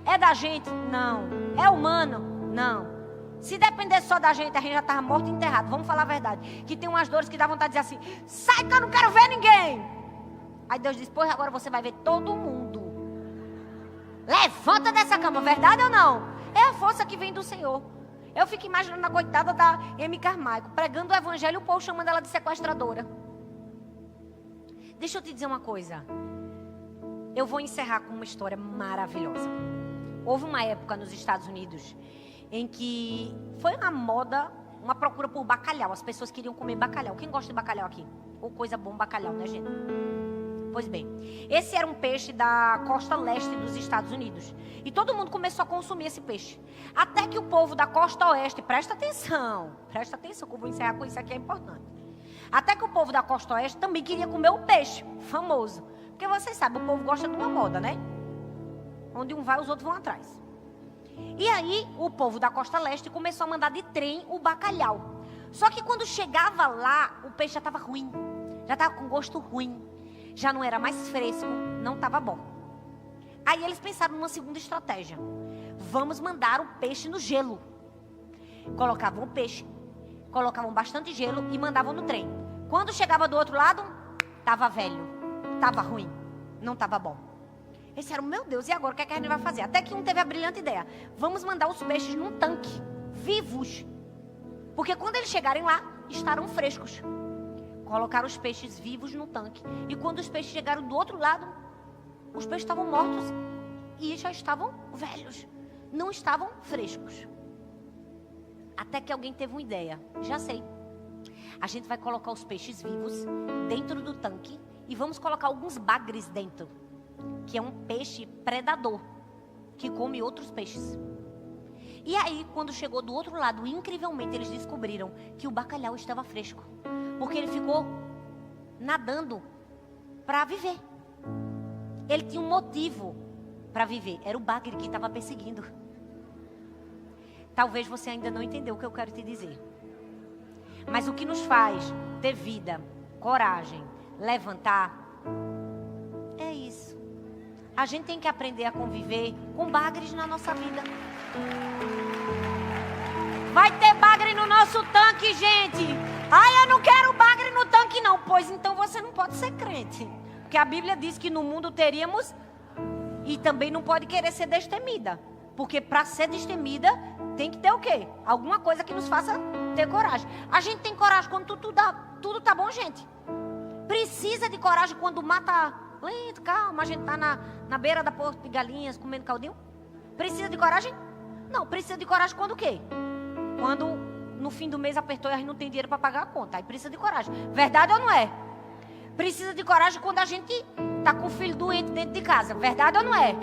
É da gente? Não. É humano? Não. Se dependesse só da gente, a gente já estava morto e enterrado. Vamos falar a verdade. Que tem umas dores que dá vontade de dizer assim: sai que eu não quero ver ninguém. Aí Deus diz: pois agora você vai ver todo mundo. Levanta dessa cama, verdade ou não? É a força que vem do Senhor. Eu fico imaginando a coitada da Amy Carmichael pregando o evangelho e o povo chamando ela de sequestradora. Deixa eu te dizer uma coisa. Eu vou encerrar com uma história maravilhosa. Houve uma época nos Estados Unidos em que foi uma moda, uma procura por bacalhau. As pessoas queriam comer bacalhau. Quem gosta de bacalhau aqui? Ou coisa bom bacalhau, né, gente? Pois bem, esse era um peixe da costa leste dos Estados Unidos. E todo mundo começou a consumir esse peixe. Até que o povo da costa oeste, presta atenção que eu vou encerrar com isso aqui, é importante. Até que o povo da costa oeste também queria comer o peixe famoso. Porque vocês sabem, o povo gosta de uma moda, né? Onde um vai, os outros vão atrás. E aí, o povo da costa leste começou a mandar de trem o bacalhau. Só que quando chegava lá, o peixe já estava ruim. Já estava com gosto ruim. Já não era mais fresco, não estava bom. Aí eles pensaram numa segunda estratégia. Vamos mandar o peixe no gelo. Colocavam o peixe, colocavam bastante gelo e mandavam no trem. Quando chegava do outro lado, estava velho, estava ruim, não estava bom. Eles disseram: meu Deus, e agora o que é que a gente vai fazer? Até que um teve a brilhante ideia: vamos mandar os peixes num tanque, vivos. Porque quando eles chegarem lá, estarão frescos. Colocaram os peixes vivos no tanque. E quando os peixes chegaram do outro lado, os peixes estavam mortos e já estavam velhos. Não estavam frescos. Até que alguém teve uma ideia. Já sei. A gente vai colocar os peixes vivos dentro do tanque e vamos colocar alguns bagres dentro. Que é um peixe predador que come outros peixes. E aí, quando chegou do outro lado, incrivelmente eles descobriram que o bacalhau estava fresco. Porque ele ficou nadando para viver. Ele tinha um motivo para viver. Era o bagre que estava perseguindo. Talvez você ainda não entendeu o que eu quero te dizer. Mas o que nos faz ter vida, coragem, levantar, é isso. A gente tem que aprender a conviver com bagres na nossa vida. Vai ter bagre no nosso tanque, gente. Ai, eu não quero bagre no tanque, não. Pois então você não pode ser crente. Porque a Bíblia diz que no mundo teríamos... E também não pode querer ser destemida. Porque para ser destemida, tem que ter o quê? Alguma coisa que nos faça ter coragem. A gente tem coragem quando tudo tá bom, gente. Precisa de coragem quando o mar tá lento, calma. A gente tá na beira da porta de galinhas, comendo caldinho. Precisa de coragem? Não, precisa de coragem quando o quê? Quando no fim do mês apertou e a gente não tem dinheiro para pagar a conta. Aí precisa de coragem. Verdade ou não é? Precisa de coragem quando a gente tá com o filho doente dentro de casa. Verdade ou não é?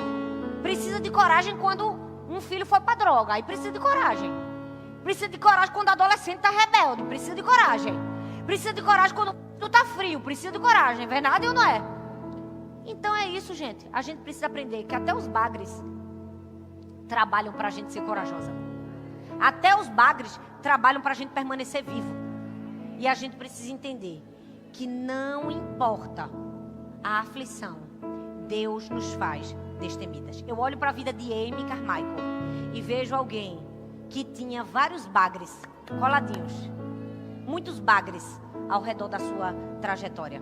Precisa de coragem quando um filho foi para droga. Aí precisa de coragem. Precisa de coragem quando o adolescente tá rebelde. Precisa de coragem. Precisa de coragem quando tudo tá frio. Precisa de coragem. Verdade ou não é? Então é isso, gente. A gente precisa aprender que até os bagres trabalham para a gente ser corajosa. Até os bagres trabalham para a gente permanecer vivo. E a gente precisa entender que não importa a aflição, Deus nos faz destemidas. Eu olho para a vida de Amy Carmichael e vejo alguém que tinha vários bagres coladinhos. Muitos bagres ao redor da sua trajetória.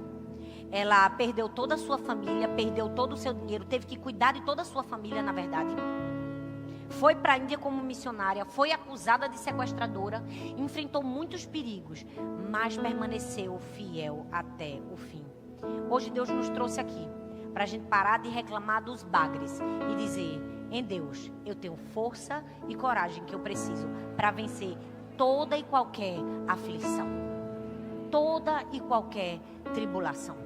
Ela perdeu toda a sua família, perdeu todo o seu dinheiro, teve que cuidar de toda a sua família, na verdade. Foi para a Índia como missionária, foi acusada de sequestradora, enfrentou muitos perigos, mas permaneceu fiel até o fim. Hoje Deus nos trouxe aqui para a gente parar de reclamar dos bagres e dizer: em Deus eu tenho força e coragem que eu preciso para vencer toda e qualquer aflição, toda e qualquer tribulação.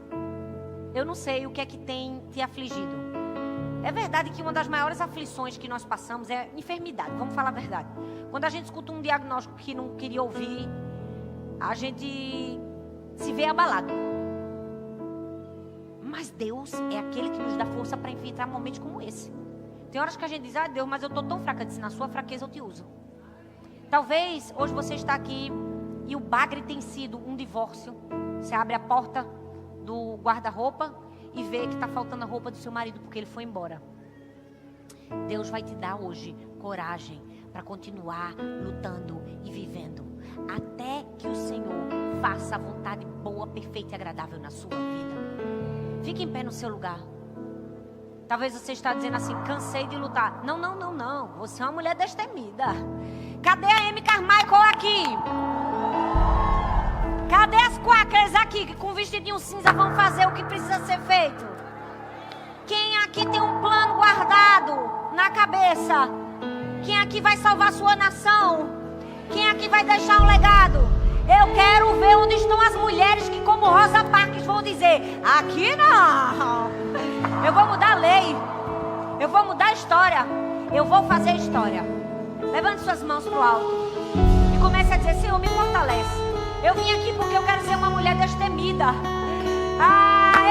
Eu não sei o que é que tem te afligido. É verdade que uma das maiores aflições que nós passamos é enfermidade. Vamos falar a verdade. Quando a gente escuta um diagnóstico que não queria ouvir, a gente se vê abalado. Mas Deus é aquele que nos dá força para enfrentar momentos como esse. Tem horas que a gente diz: ah, Deus, mas eu estou tão fraca. Eu disse: na sua fraqueza eu te uso. Talvez hoje você está aqui e o bagre tem sido um divórcio. Você abre a porta do guarda-roupa e vê que está faltando a roupa do seu marido porque ele foi embora. Deus vai te dar hoje coragem para continuar lutando e vivendo, até que o Senhor faça a vontade boa, perfeita e agradável na sua vida. Fique em pé no seu lugar. Talvez você está dizendo assim: cansei de lutar. Não, não, não, não. Você é uma mulher destemida. Cadê a M. Carmichael aqui? Cadê as quakers aqui que com vestidinho cinza vão fazer o que precisa ser feito? Quem aqui tem um plano guardado na cabeça? Quem aqui vai salvar sua nação? Quem aqui vai deixar um legado? Eu quero ver onde estão as mulheres que, como Rosa Parks, vão dizer: aqui não. Eu vou mudar a lei. Eu vou mudar a história. Eu vou fazer a história. Levante suas mãos para o alto e comece a dizer: Senhor, me fortalece. Eu vim aqui porque eu quero ser uma mulher destemida.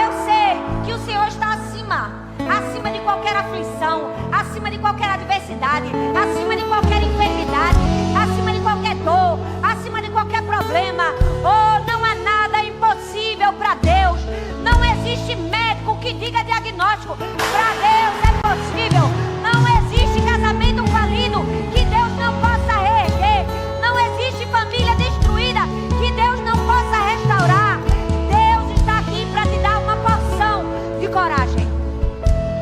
Eu sei que o Senhor está acima de qualquer aflição, acima de qualquer adversidade, acima de qualquer enfermidade, acima de qualquer dor, acima de qualquer problema. Oh, não há nada impossível para Deus. Não existe médico que diga diagnóstico. Para Deus é possível. Não existe casamento falido que Deus não possa reerguer. Não existe família destruída que Deus não possa restaurar. Deus está aqui para te dar uma porção de coragem.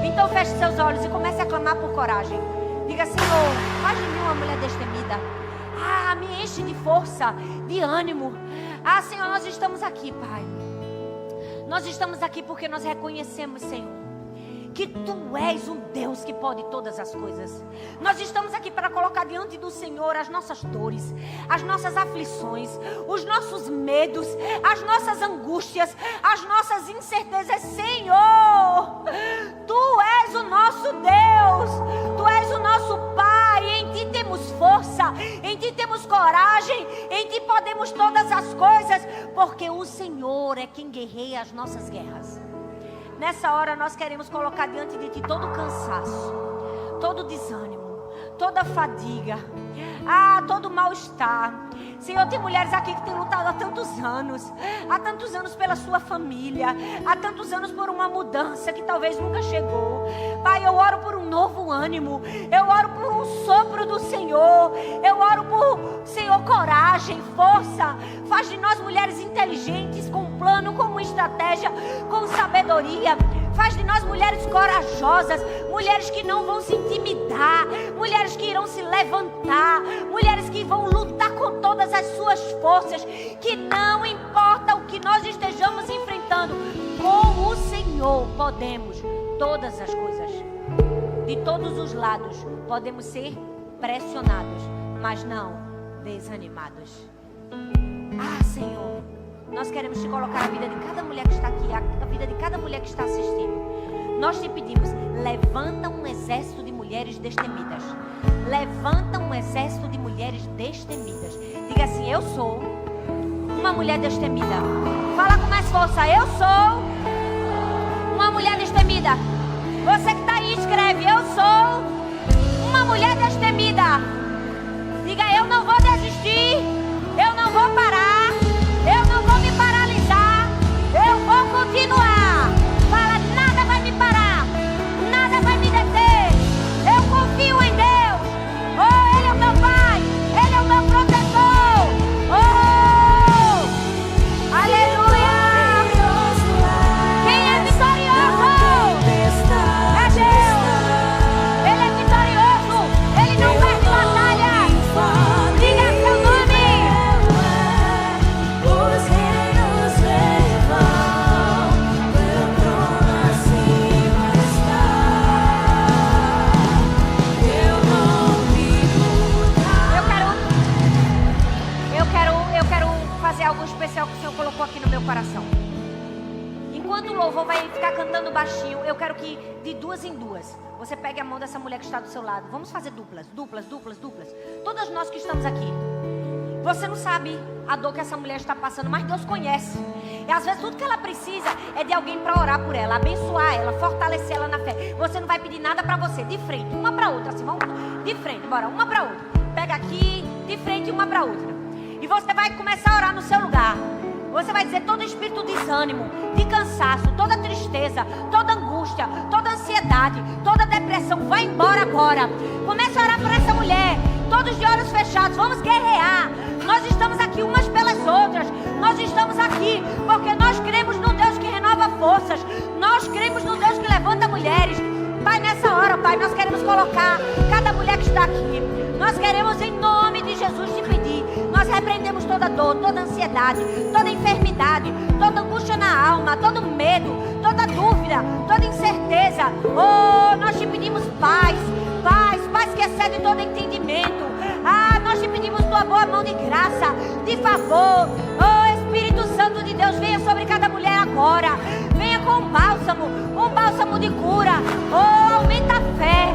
Então feche seus olhos e comece a clamar por coragem. Diga: Senhor, faz de mim uma mulher destemida. Me enche de força, de ânimo. Senhor, nós estamos aqui, Pai. Nós estamos aqui porque nós reconhecemos, Senhor, que Tu és um Deus que pode todas as coisas. Nós estamos aqui para colocar diante do Senhor as nossas dores, as nossas aflições, os nossos medos, as nossas angústias, as nossas incertezas. Senhor, Tu és o nosso Deus, Tu és o nosso Pai. Em Ti temos força, em Ti temos coragem, em Ti podemos todas as coisas, porque o Senhor é quem guerreia as nossas guerras. Nessa hora nós queremos colocar diante de Ti todo o cansaço, todo o desânimo, toda a fadiga, todo o mal-estar. Senhor, tem mulheres aqui que têm lutado há tantos anos pela sua família, há tantos anos por uma mudança que talvez nunca chegou. Pai, eu oro por um novo ânimo, eu oro por um sopro do Senhor, eu oro por, Senhor, coragem, força. Faz de nós mulheres inteligentes, com um plano, com uma estratégia, com sabedoria. Faz de nós mulheres corajosas, mulheres que não vão se intimidar, mulheres que irão se levantar, mulheres que vão lutar com todas as suas forças, que não importa o que nós estejamos enfrentando, com o Senhor podemos todas as coisas. De todos os lados podemos ser pressionados, mas não desanimados. Senhor, nós queremos Te colocar a vida de cada mulher que está aqui, a vida de cada mulher que está assistindo. Nós Te pedimos: levanta um exército de mulheres destemidas. Levanta um exército de mulheres destemidas. Diga assim: eu sou uma mulher destemida. Fala com mais força: eu sou uma mulher destemida. Você que está aí, escreve: eu sou uma mulher destemida. Diga: eu não vou desistir, eu não vou parar, eu não vou me paralisar, eu vou continuar. Fala: nada vai me parar, nada vai me deter. Eu confio em Deus. Oh, Ele é o meu Pai, Ele é o meu protetor. Oh, aleluia. Quem é vitorioso? É Deus. Ele é vitorioso, Ele não perde batalha. Diga seu nome. Os reinos levam, meu trono acima está. Eu não me mudar. Eu quero fazer algo especial que o Senhor colocou aqui no meu coração. Enquanto o louvor vai ficar cantando baixinho, eu quero que de duas em duas você pegue a mão dessa mulher que está do seu lado. Vamos fazer duplas. Todas nós que estamos aqui. Você não sabe a dor que essa mulher está passando, mas Deus conhece. E às vezes tudo que ela precisa é de alguém para orar por ela, abençoar ela, fortalecer ela na fé. Você não vai pedir nada para você. De frente, uma para outra, assim, vamos de frente, bora, uma para outra. Pega aqui, de frente, uma para outra. E você vai começar a orar no seu lugar. Você vai dizer todo espírito de desânimo, de cansaço, toda tristeza, toda angústia, toda ansiedade, toda depressão, vai embora agora. Comece a orar por essa mulher, todos de olhos fechados, vamos guerrear. Nós estamos aqui umas pelas outras. Nós estamos aqui porque nós cremos no Deus que renova forças. Nós cremos no Deus que levanta mulheres. Pai, nessa hora, Pai, nós queremos colocar cada mulher que está aqui. Nós queremos, em nome de Jesus, te pedir. Nós repreendemos toda dor, toda ansiedade, toda enfermidade, toda angústia na alma, todo medo, toda dúvida, toda incerteza. Oh, nós te pedimos paz, paz, paz que excede todo entendimento. Ah, nós te pedimos tua boa mão de graça, de favor. Oh, Espírito Santo de Deus, venha sobre cada mulher agora. Venha com um bálsamo de cura. Oh, aumenta a fé,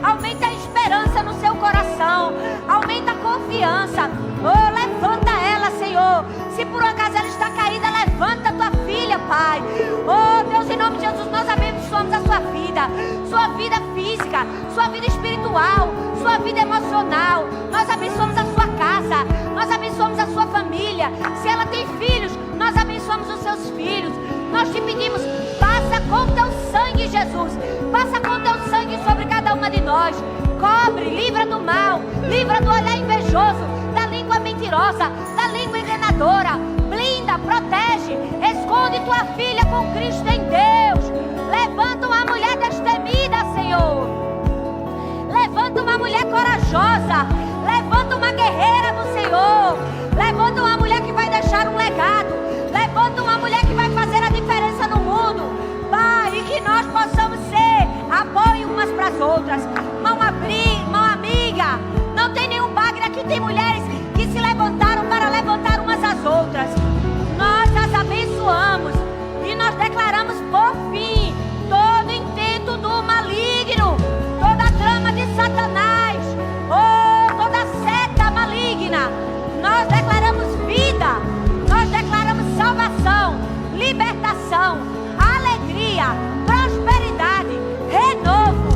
aumenta a esperança no seu coração, aumenta a confiança. Oh, levanta ela, Senhor. Se por um acaso ela está caída, levanta tua filha, Pai. Oh, Deus, em nome de Jesus, nós abençoamos a sua vida física, sua vida espiritual, sua vida emocional. Nós abençoamos a sua casa, nós abençoamos a sua família. Se ela tem filhos, nós abençoamos os seus filhos. Nós te pedimos, passa com teu sangue, Jesus. Passa com teu sangue sobre cada uma de nós. Cobre, livra do mal, livra do olhar invejoso, da língua mentirosa, da língua enganadora. Blinda, protege, esconde tua filha com Cristo em Deus. Levanta uma mulher destemida, Senhor. Levanta uma mulher corajosa. Levanta uma guerreira do Senhor. Levanta uma mulher que vai deixar um legado. Levanta uma mulher que vai fazer a diferença no mundo. Pai, e que nós possamos ser apoio umas para as outras. Mão amiga. Não tem nenhum bagre aqui, tem mulheres que se levantaram para levantar umas às outras. Nós as abençoamos e nós declaramos por fim todo intento do maligno, toda trama de Satanás, toda seta maligna. Nós declaramos vida, nós declaramos salvação, libertação, alegria, prosperidade, renovo.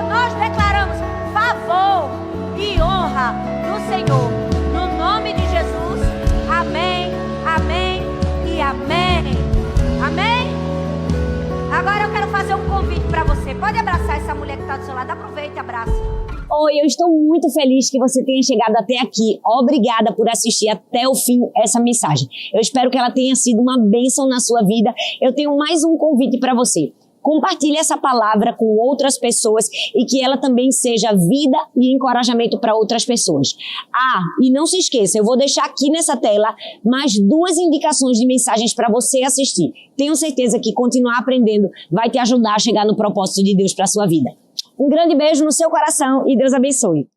Nós declaramos favor e honra do Senhor. No nome de Jesus. Amém, amém e amém. Amém? Agora eu quero fazer um convite para você. Pode abraçar essa mulher que está do seu lado. Aproveite e abraça. Oi, eu estou muito feliz que você tenha chegado até aqui. Obrigada por assistir até o fim essa mensagem. Eu espero que ela tenha sido uma bênção na sua vida. Eu tenho mais um convite para você. Compartilhe essa palavra com outras pessoas e que ela também seja vida e encorajamento para outras pessoas. E não se esqueça, eu vou deixar aqui nessa tela mais 2 indicações de mensagens para você assistir. Tenho certeza que continuar aprendendo vai te ajudar a chegar no propósito de Deus para a sua vida. Um grande beijo no seu coração e Deus abençoe.